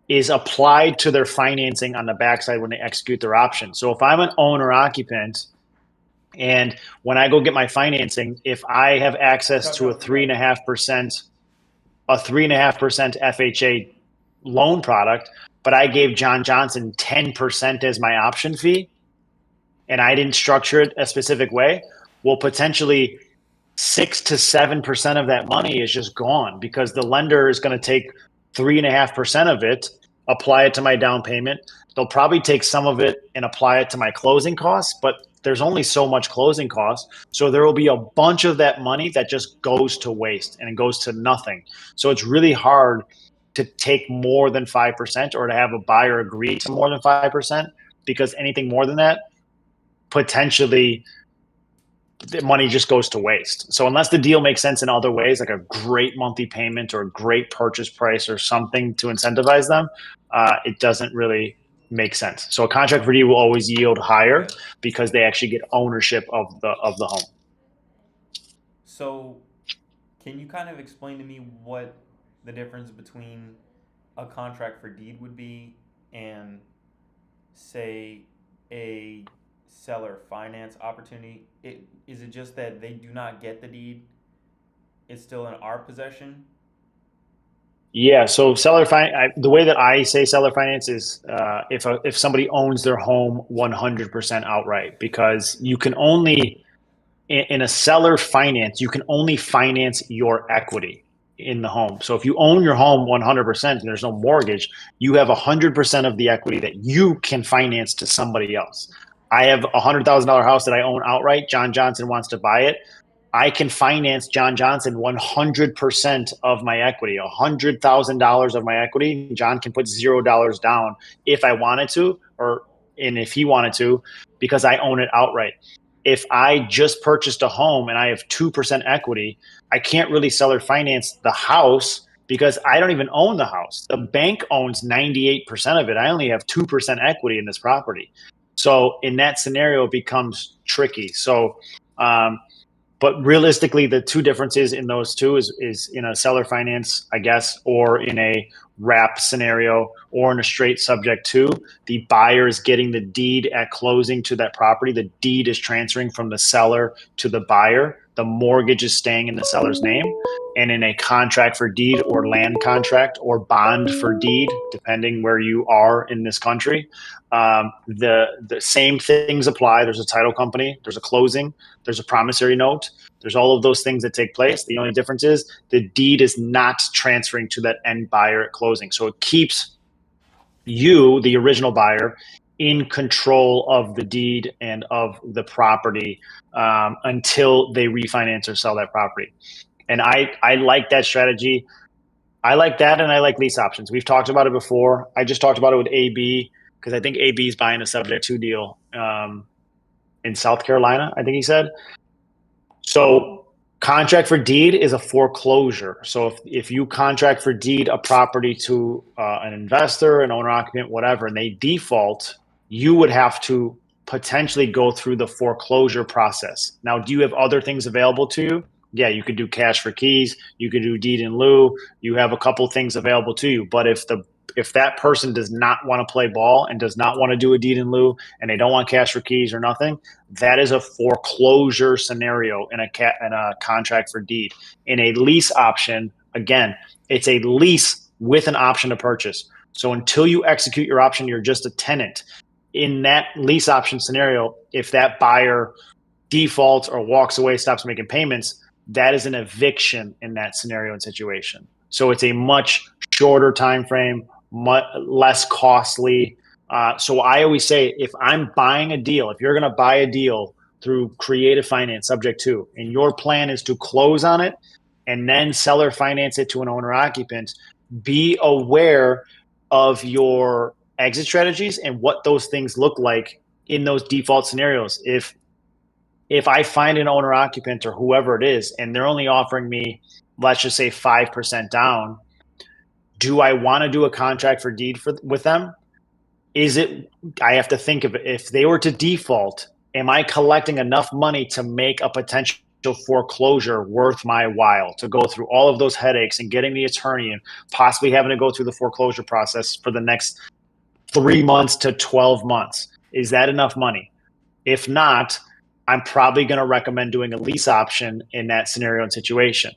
is applied to their financing on the backside when they execute their option. So if I'm an owner occupant, and when I go get my financing, if I have access to a 3.5% FHA loan product, but I gave John Johnson 10% as my option fee, and I didn't structure it a specific way, well, potentially 6 to 7% of that money is just gone because the lender is going to take 3.5% of it, apply it to my down payment. They'll probably take some of it and apply it to my closing costs, but there's only so much closing costs. So there will be a bunch of that money that just goes to waste and it goes to nothing. So it's really hard to take more than 5% or to have a buyer agree to more than 5%, because anything more than that, potentially the money just goes to waste. So unless the deal makes sense in other ways, like a great monthly payment or a great purchase price or something to incentivize them, it doesn't really make sense. So a contract for deed will always yield higher because they actually get ownership of the home. So can you kind of explain to me what the difference between a contract for deed would be and, say, a seller finance opportunity? Is it just that they do not get the deed? It's still in our possession? Yeah, so seller finance, the way that I say seller finance is if somebody owns their home 100% outright, because you can only, in a seller finance, you can only finance your equity in the home. So if you own your home 100% and there's no mortgage, you have 100% of the equity that you can finance to somebody else. I have a $100,000 house that I own outright. John Johnson wants to buy it. I can finance John Johnson 100% of my equity, $100,000 of my equity. John can put $0 down if I wanted to, or and if he wanted to, because I own it outright. If I just purchased a home and I have 2% equity, I can't really seller finance the house because I don't even own the house. The bank owns 98% of it. I only have 2% equity in this property. So in that scenario, it becomes tricky. So, but realistically, the two differences in those two is in a seller finance, I guess, or in a wrap scenario, or in a straight subject to, the buyer is getting the deed at closing to that property. The deed is transferring from the seller to the buyer. The mortgage is staying in the seller's name. And in a contract for deed or land contract or bond for deed, depending where you are in this country, the same things apply. There's a title company, there's a closing, there's a promissory note, there's all of those things that take place. The only difference is the deed is not transferring to that end buyer at closing. So it keeps you, the original buyer, in control of the deed and of the property until they refinance or sell that property. And I like that strategy. I like that, and I like lease options. We've talked about it before. I just talked about it with AB because I think AB is buying a subject to deal in South Carolina, I think he said. So contract for deed is a foreclosure. So if you contract for deed a property to an investor, an owner occupant, whatever, and they default, you would have to potentially go through the foreclosure process. Now, do you have other things available to you? Yeah, you could do cash for keys. You could do deed in lieu. You have a couple things available to you. But if that person does not want to play ball and does not want to do a deed in lieu and they don't want cash for keys or nothing, that is a foreclosure scenario in a contract for deed. In a lease option, again, it's a lease with an option to purchase. So until you execute your option, you're just a tenant. In that lease option scenario, if that buyer defaults or walks away, stops making payments, that is an eviction in that scenario and situation. So it's a much shorter time frame, much less costly. So I always say, if I'm buying a deal, if you're going to buy a deal through creative finance subject to, and your plan is to close on it and then seller finance it to an owner occupant, be aware of your exit strategies and what those things look like in those default scenarios. If I find an owner occupant or whoever it is, and they're only offering me, let's just say 5% down, do I want to do a contract for deed with them? I have to think of it. If they were to default, am I collecting enough money to make a potential foreclosure worth my while, to go through all of those headaches and getting the attorney and possibly having to go through the foreclosure process for the next 3 months to 12 months? Is that enough money? If not, I'm probably going to recommend doing a lease option in that scenario and situation.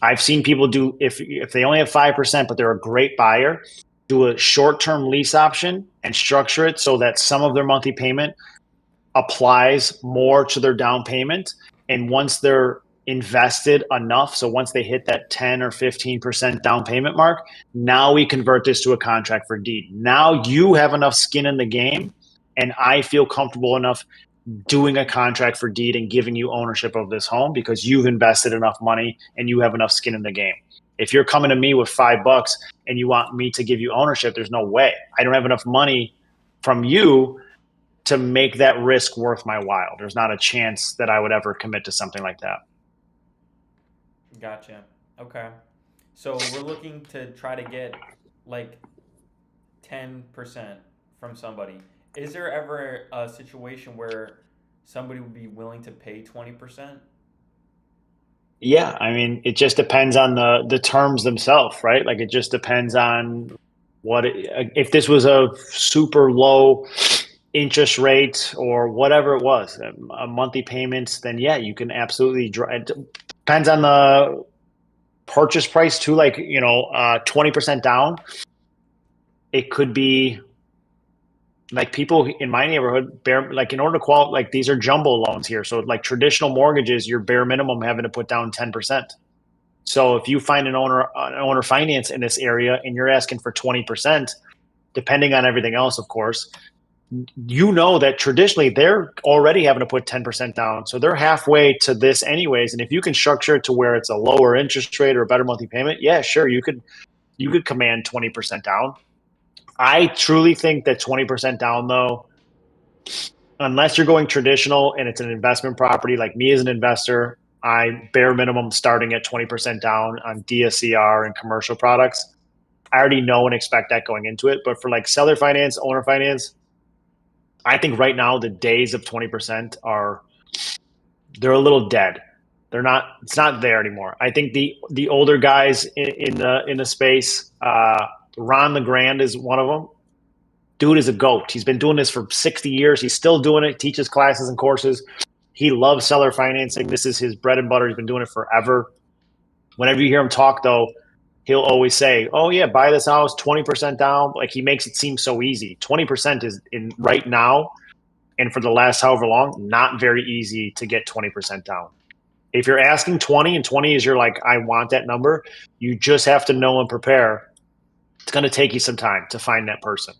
I've seen people do, if they only have 5%, but they're a great buyer, do a short-term lease option and structure it so that some of their monthly payment applies more to their down payment. And once they're invested enough, so once they hit that 10 or 15% down payment mark, now we convert this to a contract for deed. Now you have enough skin in the game, and I feel comfortable enough doing a contract for deed and giving you ownership of this home because you've invested enough money and you have enough skin in the game. If you're coming to me with $5 and you want me to give you ownership, there's no way. I don't have enough money from you to make that risk worth my while. There's not a chance that I would ever commit to something like that. Gotcha. Okay. So we're looking to try to get like 10% from somebody. Is there ever a situation where somebody would be willing to pay 20%? Yeah, I mean, it just depends on the terms themselves, right? Like, it just depends on if this was a super low interest rate or whatever it was, a monthly payments, then yeah, you can absolutely it depends on the purchase price too. Like, 20% down, it could be like people in my neighborhood in order to qualify, like, these are jumbo loans here. So like traditional mortgages, your bare minimum having to put down 10%. So if you find an owner finance in this area and you're asking for 20%, depending on everything else, of course, that traditionally they're already having to put 10% down. So they're halfway to this anyways. And if you can structure it to where it's a lower interest rate or a better monthly payment, yeah, sure, you could command 20% down. I truly think that 20% down, though, unless you're going traditional and it's an investment property, like me as an investor, I bare minimum starting at 20% down on DSCR and commercial products. I already know and expect that going into it. But for like seller finance, owner finance, I think right now the days of 20% they're a little dead. It's not there anymore. I think the older guys in the space, Ron LeGrand is one of them. Dude is a goat. He's been doing this for 60 years. He's still doing it, teaches classes and courses. He loves seller financing. This is his bread and butter. He's been doing it forever. Whenever you hear him talk, though, he'll always say, "Oh yeah, buy this house, 20% down." Like he makes it seem so easy. 20% is in right now, and for the last however long, not very easy to get 20% down. If you're asking 20 and 20 is you're like, I want that number, you just have to know and prepare. It's going to take you some time to find that person.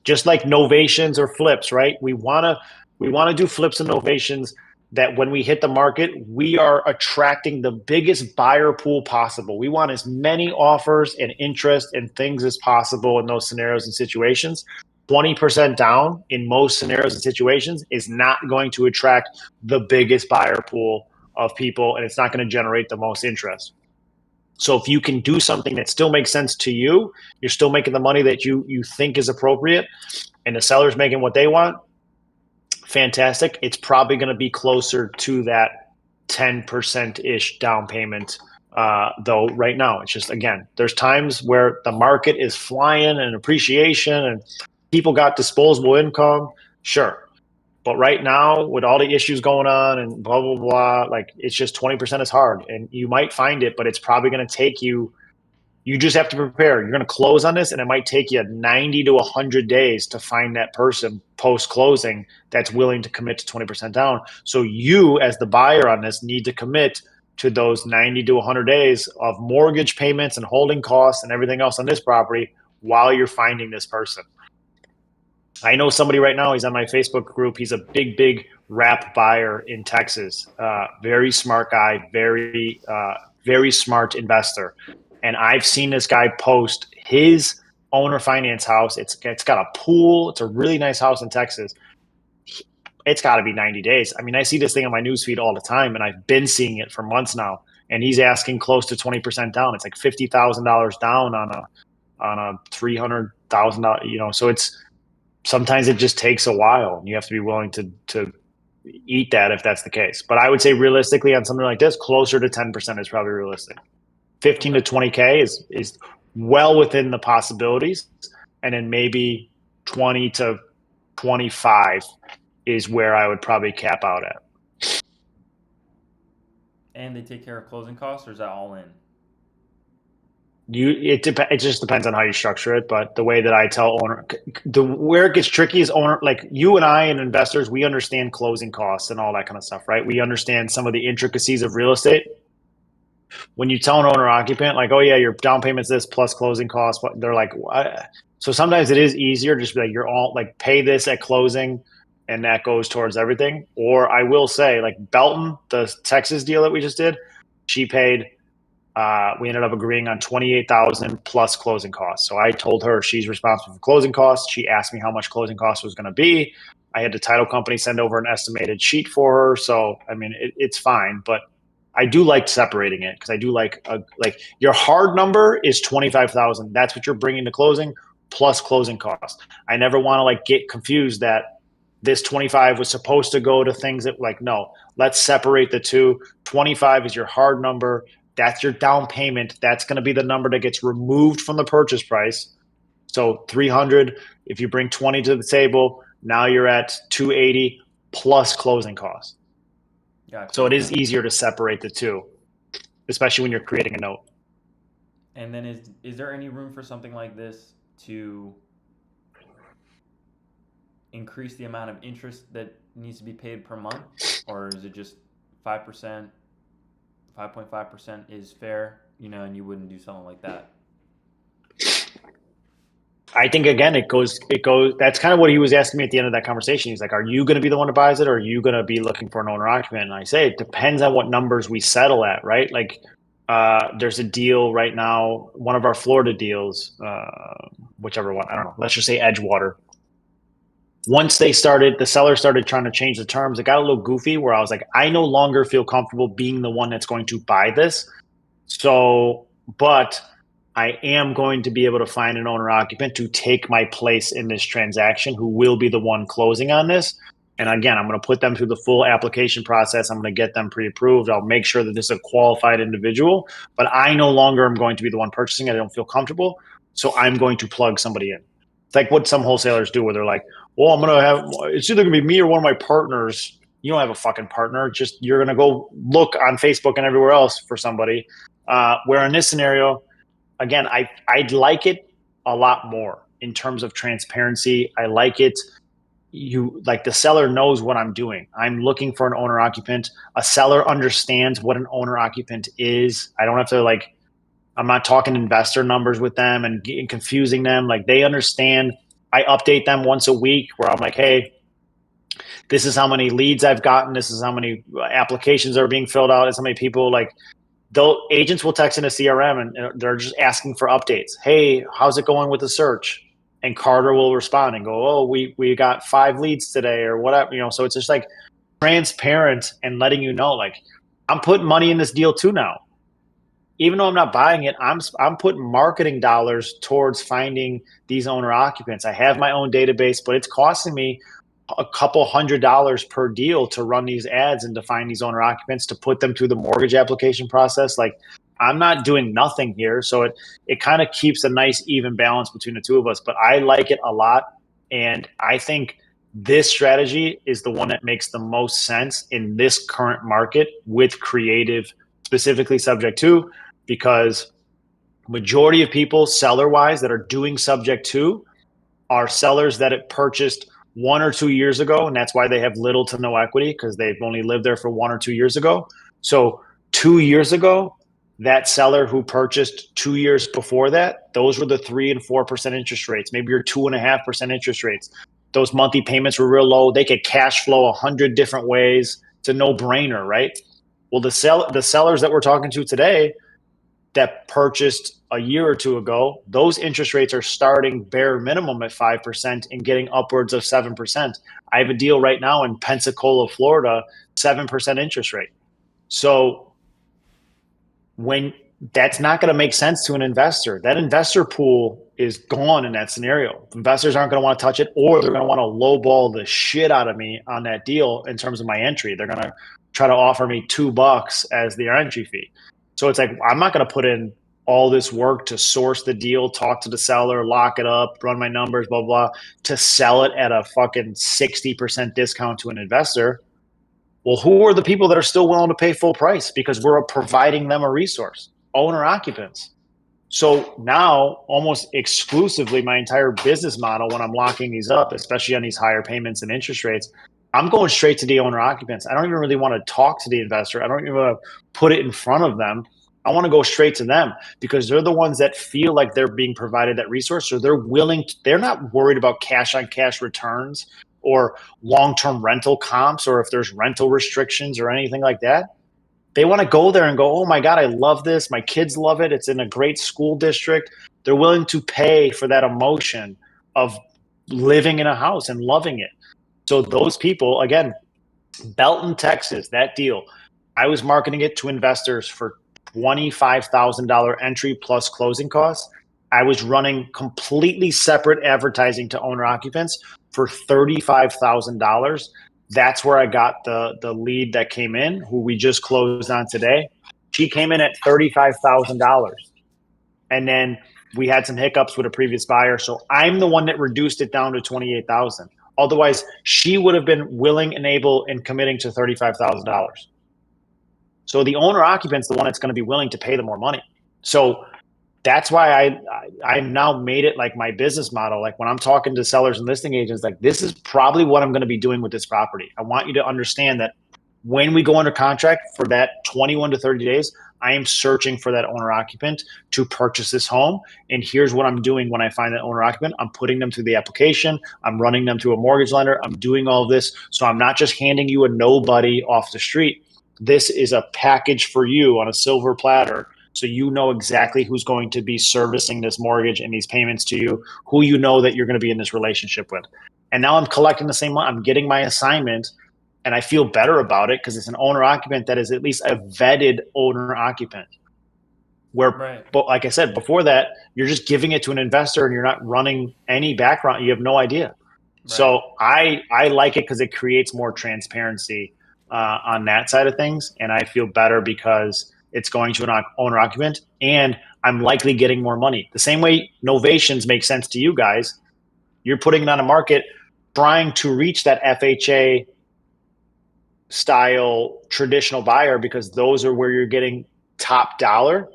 Just like novations or flips, right? We want to do flips and novations that when we hit the market, we are attracting the biggest buyer pool possible. We want as many offers and interest and things as possible in those scenarios and situations. 20% down in most scenarios and situations is not going to attract the biggest buyer pool of people, and it's not going to generate the most interest. So if you can do something that still makes sense to you, you're still making the money that you think is appropriate, and the seller's making what they want, fantastic. It's probably going to be closer to that 10%-ish down payment, though right now. It's just, again, there's times where the market is flying and appreciation and people got disposable income, sure. But right now, with all the issues going on and blah, blah, blah, like it's just 20% is hard. And you might find it, but it's probably going to take you just have to prepare. You're going to close on this, and it might take you 90 to 100 days to find that person post-closing that's willing to commit to 20% down. So you, as the buyer on this, need to commit to those 90 to 100 days of mortgage payments and holding costs and everything else on this property while you're finding this person. I know somebody right now, he's on my Facebook group. He's a big wrap buyer in Texas. Very smart guy, very smart investor. And I've seen this guy post his owner finance house. It's got a pool. It's a really nice house in Texas. It's got to be 90 days. I mean, I see this thing on my newsfeed all the time, and I've been seeing it for months now. And he's asking close to 20% down. It's like $50,000 down on a $300,000. So it's sometimes it just takes a while, and you have to be willing to eat that if that's the case. But I would say realistically on something like this, closer to 10% is probably realistic. 15 to 20K is well within the possibilities. And then maybe 20 to 25 is where I would probably cap out at. And they take care of closing costs, or is that all in? It just depends on how you structure it, but the way that I tell owner, where it gets tricky is owner, like you and I and investors, we understand closing costs and all that kind of stuff, right? We understand some of the intricacies of real estate. When you tell an owner occupant, like, oh yeah, your down payment's this plus closing costs, but they're like, what? So sometimes it is easier just be like, you're all like, pay this at closing, and that goes towards everything. Or I will say, like Belton, the Texas deal that we just did, she paid. We ended up agreeing on $28,000 plus closing costs. So I told her she's responsible for closing costs. She asked me how much closing costs was going to be. I had the title company send over an estimated sheet for her. So I mean, it's fine, but I do like separating it because I do like your hard number is 25,000. That's what you're bringing to closing plus closing costs. I never want to like get confused that this 25 was supposed to go to things that like, no, let's separate the two. 25 is your hard number. That's your down payment. That's going to be the number that gets removed from the purchase price. So 300, if you bring 20 to the table, now you're at 280 plus closing costs. Gotcha. So it is easier to separate the two, especially when you're creating a note. And then is there any room for something like this to increase the amount of interest that needs to be paid per month? Or is it just 5%? 5.5% is fair, and you wouldn't do something like that? I think again, it goes. That's kind of what he was asking me at the end of that conversation. He's like, "Are you going to be the one that buys it, or are you going to be looking for an owner occupant?" And I say, it depends on what numbers we settle at, right? Like, there's a deal right now, one of our Florida deals, whichever one, I don't know. Let's just say Edgewater. once the seller started trying to change the terms, it got a little goofy where I was like, I no longer feel comfortable being the one that's going to buy this. So, but I am going to be able to find an owner occupant to take my place in this transaction who will be the one closing on this. And again, I'm going to put them through the full application process. I'm going to get them pre-approved. I'll make sure that this is a qualified individual, but I no longer am going to be the one purchasing it. I don't feel comfortable. So I'm going to plug somebody in. It's like what some wholesalers do where they're like, well, it's either going to be me or one of my partners. You don't have a fucking partner. Just you're going to go look on Facebook and everywhere else for somebody. Where in this scenario, again, I'd like it a lot more in terms of transparency. I like it. The seller knows what I'm doing. I'm looking for an owner occupant. A seller understands what an owner occupant is. I don't have to I'm not talking investor numbers with them and confusing them. Like they understand. I update them once a week where I'm like, hey, this is how many leads I've gotten. This is how many applications are being filled out. This is how many people agents will text in a CRM and they're just asking for updates. Hey, how's it going with the search? And Carter will respond and go, oh, we got 5 leads today or whatever, so it's just like transparent and letting you know, like I'm putting money in this deal too now. Even though I'm not buying it, I'm putting marketing dollars towards finding these owner occupants. I have my own database, but it's costing me a couple $100 per deal to run these ads and to find these owner occupants, to put them through the mortgage application process. Like I'm not doing nothing here. So it kind of keeps a nice even balance between the two of us, but I like it a lot. And I think this strategy is the one that makes the most sense in this current market with creative, specifically subject to, because majority of people seller wise that are doing subject to are sellers that it purchased 1 or 2 years ago, and that's why they have little to no equity, because they've only lived there for 1 or 2 years ago. So 2 years ago, that seller who purchased 2 years before that, those were the 3 and 4% interest rates, maybe your 2.5% interest rates. Those monthly payments were real low. They could cash flow 100 different ways. It's a no-brainer, right? Well, the sellers that we're talking to today that purchased a year or two ago, those interest rates are starting bare minimum at 5% and getting upwards of 7%. I have a deal right now in Pensacola, Florida, 7% interest rate. So when that's not going to make sense to an investor, that investor pool is gone in that scenario. Investors aren't going to want to touch it, or they're going to want to lowball the shit out of me on that deal in terms of my entry. They're going to try to offer me $2 as their entry fee. So it's like, I'm not going to put in all this work to source the deal, talk to the seller, lock it up, run my numbers, blah, blah, to sell it at a fucking 60% discount to an investor. Well, who are the people that are still willing to pay full price? Because we're providing them a resource, owner occupants. So now almost exclusively my entire business model, when I'm locking these up, especially on these higher payments and interest rates, I'm going straight to the owner occupants. I don't even really want to talk to the investor. I don't even want to put it in front of them. I want to go straight to them because they're the ones that feel like they're being provided that resource, or they're not worried about cash on cash returns or long-term rental comps, or if there's rental restrictions or anything like that. They want to go there and go, oh my God, I love this. My kids love it. It's in a great school district. They're willing to pay for that emotion of living in a house and loving it. So those people, again, Belton, Texas, that deal, I was marketing it to investors for $25,000 entry plus closing costs. I was running completely separate advertising to owner occupants for $35,000. That's where I got the lead that came in, who we just closed on today. She came in at $35,000. And then we had some hiccups with a previous buyer. So I'm the one that reduced it down to $28,000. Otherwise, she would have been willing and able and committing to $35,000. So the owner occupant's the one that's going to be willing to pay the more money. So that's why I now made it like my business model. Like when I'm talking to sellers and listing agents, like this is probably what I'm going to be doing with this property. I want you to understand that when we go under contract for that 21 to 30 days, I am searching for that owner occupant to purchase this home. And here's what I'm doing when I find that owner occupant. I'm putting them through the application. I'm running them through a mortgage lender. I'm doing all of this. So I'm not just handing you a nobody off the street. This is a package for you on a silver platter. So you know exactly who's going to be servicing this mortgage and these payments to you, who you know that you're going to be in this relationship with. And now I'm collecting the same money. I'm getting my assignment, and I feel better about it because it's an owner occupant that is at least a vetted owner occupant. Where, Right. but like I said, before that, you're just giving it to an investor and you're not running any background. You have no idea. Right. So I like it because it creates more transparency on that side of things. And I feel better because it's going to an owner occupant and I'm likely getting more money. The same way novations make sense to you guys. You're putting it on a market trying to reach that FHA style traditional buyer because those are where you're getting top dollar.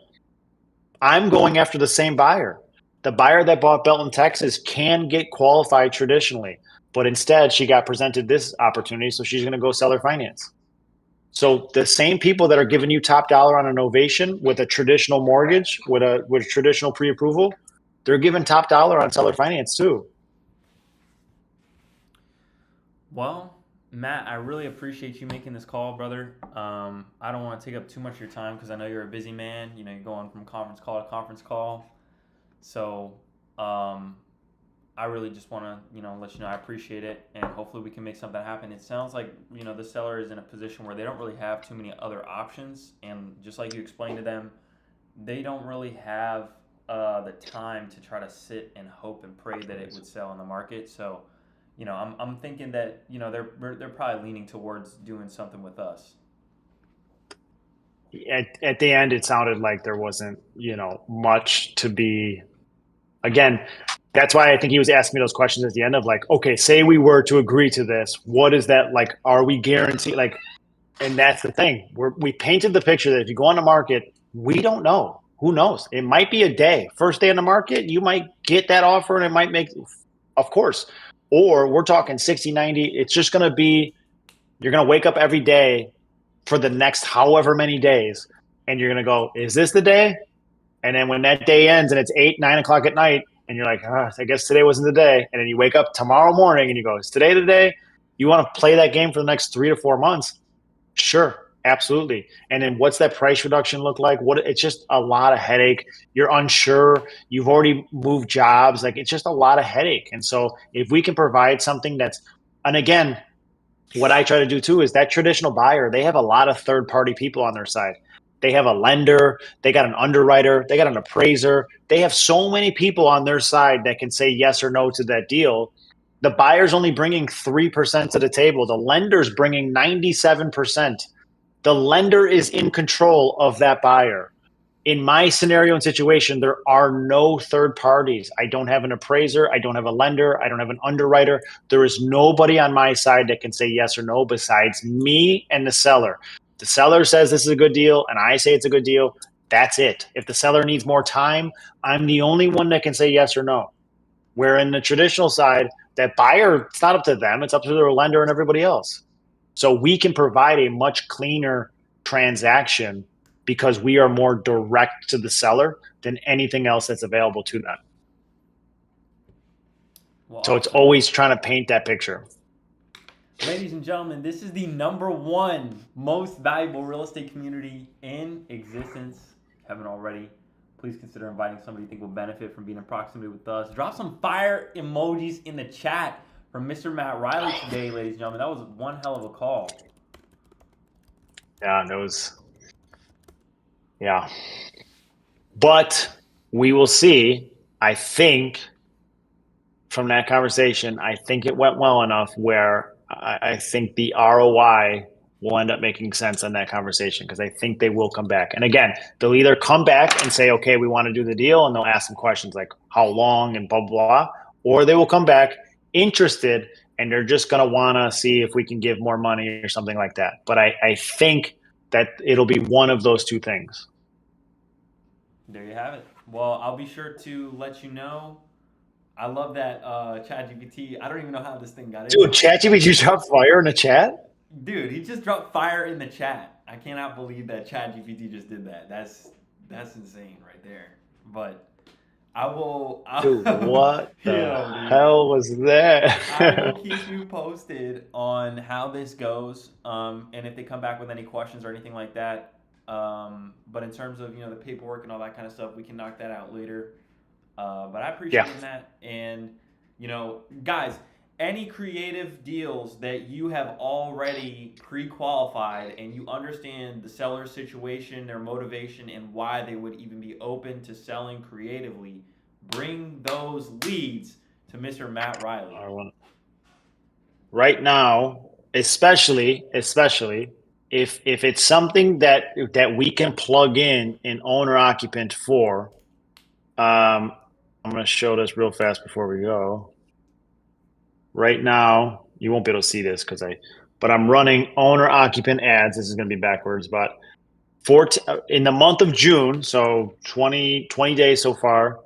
I'm going after the same buyer. The buyer that bought Belton, Texas can get qualified traditionally, but instead she got presented this opportunity, so she's going to go seller finance. So the same people that are giving you top dollar on an ovation with a traditional mortgage, with a traditional pre-approval, they're giving top dollar on seller finance too. Well, Matt, I really appreciate you making this call, brother. I don't want to take up too much of your time because I know you're a busy man. You know, you're going from conference call to conference call. So I really just want to, let you know I appreciate it, and hopefully we can make something happen. It sounds like, the seller is in a position where they don't really have too many other options, and just like you explained to them, they don't really have the time to try to sit and hope and pray that it would sell in the market. So, I'm thinking that, they're probably leaning towards doing something with us. At the end, it sounded like there wasn't, much to be. Again, that's why I think he was asking me those questions at the end of like, okay, say we were to agree to this. What is that like? Are we guaranteed? Like, and that's the thing. We painted the picture that if you go on the market, we don't know. Who knows? It might be a day. First day on the market, you might get that offer and it might make, of course. Or we're talking 60, 90. It's just going to be, you're going to wake up every day for the next however many days. And you're going to go, is this the day? And then when that day ends and it's 8, 9 o'clock at night, and you're like, I guess today wasn't the day. And then you wake up tomorrow morning and you go, is today the day? You want to play that game for the next 3 to 4 months? Sure, absolutely. And then what's that price reduction look like? It's just a lot of headache. You're unsure. You've already moved jobs. Like, it's just a lot of headache. And so if we can provide something that's, and again, what I try to do too is that traditional buyer, they have a lot of third-party people on their side. They have a lender, they got an underwriter, they got an appraiser. They have so many people on their side that can say yes or no to that deal. The buyer's only bringing 3% to the table. The lender's bringing 97%. The lender is in control of that buyer. In my scenario and situation, there are no third parties. I don't have an appraiser. I don't have a lender. I don't have an underwriter. There is nobody on my side that can say yes or no besides me and the seller. The seller says this is a good deal, and I say it's a good deal. That's it. If the seller needs more time, I'm the only one that can say yes or no. Where in the traditional side, that buyer, it's not up to them. It's up to their lender and everybody else. So we can provide a much cleaner transaction because we are more direct to the seller than anything else that's available to them. Well, so it's always trying to paint that picture. Ladies and gentlemen, this is the #1 most valuable real estate community in existence. If you haven't already, please consider inviting somebody you think will benefit from being in proximity with us. Drop some fire emojis in the chat from Mr. Matt Reilly today, ladies and gentlemen. That was one hell of a call. Yeah, that was... Yeah. But we will see. I think from that conversation, I think it went well enough where I think the ROI will end up making sense on that conversation because I think they will come back. And again, they'll either come back and say, okay, we want to do the deal, and they'll ask some questions like how long and blah, blah, blah. Or they will come back interested and they're just going to want to see if we can give more money or something like that. But I think that it'll be one of those two things. There you have it. Well, I'll be sure to let you know. I love that ChatGPT. I don't even know how this thing got in. Dude, ChatGPT dropped fire in the chat? Dude, he just dropped fire in the chat. I cannot believe that ChatGPT just did that. That's insane right there. But Dude, what the hell was that? I will keep you posted on how this goes, and if they come back with any questions or anything like that. But in terms of the paperwork and all that kind of stuff, we can knock that out later. But I appreciate that. And guys, any creative deals that you have already pre-qualified and you understand the seller's situation, their motivation, and why they would even be open to selling creatively, bring those leads to Mr. Matt Reilly. Right now, especially if it's something that we can plug in an owner occupant for. I'm going to show this real fast before we go. Right now, you won't be able to see this but I'm running owner occupant ads. This is going to be backwards, but in the month of June, so 20 days so far,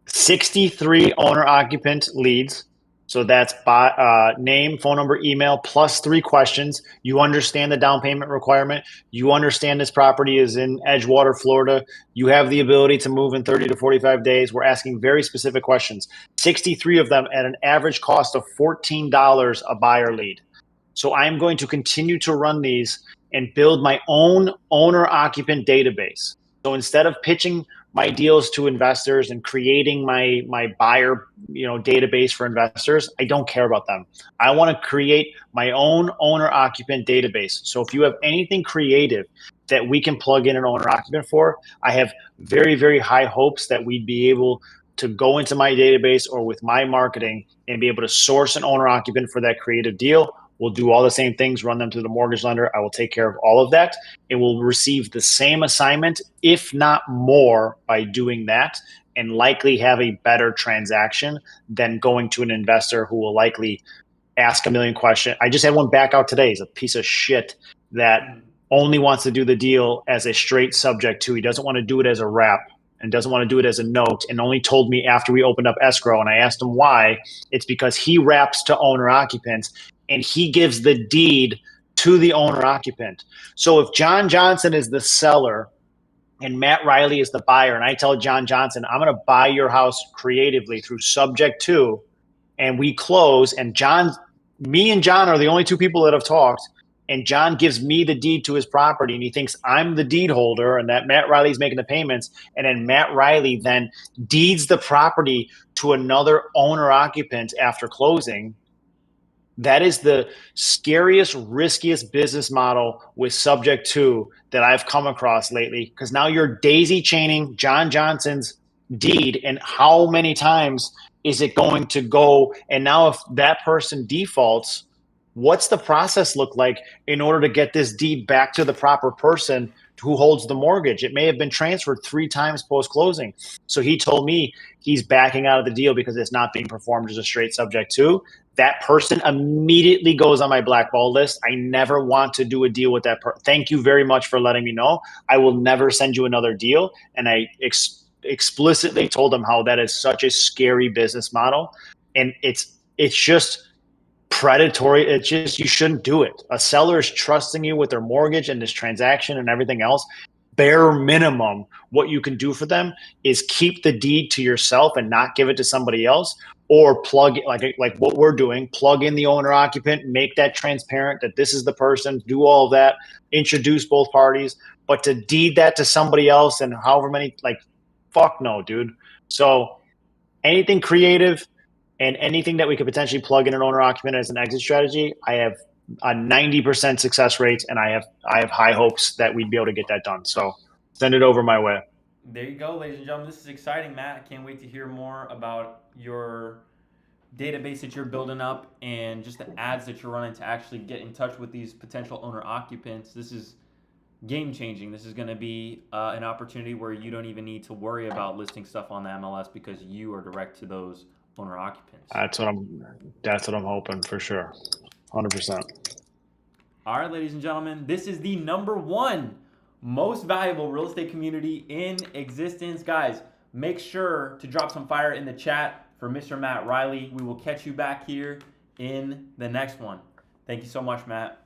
63 owner occupant leads. So that's by name, phone number, email, plus 3 questions. You understand the down payment requirement. You understand this property is in Edgewater, Florida. You have the ability to move in 30 to 45 days. We're asking very specific questions. 63 of them at an average cost of $14 a buyer lead. So I'm going to continue to run these and build my own owner occupant database. So instead of pitching my deals to investors and creating my buyer database for investors, I don't care about them. I want to create my own owner occupant database. So if you have anything creative that we can plug in an owner occupant for, I have very, very high hopes that we'd be able to go into my database or with my marketing and be able to source an owner occupant for that creative deal. We'll do all the same things, run them through the mortgage lender. I will take care of all of that, and we'll receive the same assignment, if not more, by doing that, and likely have a better transaction than going to an investor who will likely ask a million questions. I just had one back out today. He's a piece of shit that only wants to do the deal as a straight subject to. He doesn't want to do it as a wrap and doesn't want to do it as a note, and only told me after we opened up escrow, and I asked him why. It's because he wraps to owner occupants, and he gives the deed to the owner occupant. So if John Johnson is the seller and Matt Reilly is the buyer, and I tell John Johnson, I'm going to buy your house creatively through subject to, and we close, and me and John are the only 2 people that have talked, and John gives me the deed to his property, and he thinks I'm the deed holder and that Matt Reilly's making the payments, and then Matt Reilly then deeds the property to another owner occupant after closing. That is the scariest, riskiest business model with subject to that I've come across lately, because now you're daisy chaining John Johnson's deed, and how many times is it going to go? And now if that person defaults, what's the process look like in order to get this deed back to the proper person who holds the mortgage? It may have been transferred 3 times post-closing. So he told me he's backing out of the deal because it's not being performed as a straight subject to. That person immediately goes on my blackball list. I never want to do a deal with that person. Thank you very much for letting me know. I will never send you another deal. And I explicitly told him how that is such a scary business model. And it's just predatory. It's just, you shouldn't do it. A seller is trusting you with their mortgage and this transaction and everything else. Bare minimum, what you can do for them is keep the deed to yourself and not give it to somebody else, or plug it like what we're doing, plug in the owner occupant, make that transparent that this is the person, do all of that, introduce both parties. But to deed that to somebody else and however many, fuck no, dude. So anything creative and anything that we could potentially plug in an owner occupant as an exit strategy, I have a 90% success rate, and I have high hopes that we'd be able to get that done. So send it over my way. There you go, ladies and gentlemen. This is exciting, Matt. I can't wait to hear more about your database that you're building up and just the ads that you're running to actually get in touch with these potential owner occupants. This is game changing. This is going to be an opportunity where you don't even need to worry about listing stuff on the MLS because you are direct to those owner occupants. That's what I'm hoping for sure. 100%. All right, ladies and gentlemen, this is the #1 most valuable real estate community in existence. Guys, make sure to drop some fire in the chat for Mr. Matt Reilly. We will catch you back here in the next one. Thank you so much, Matt.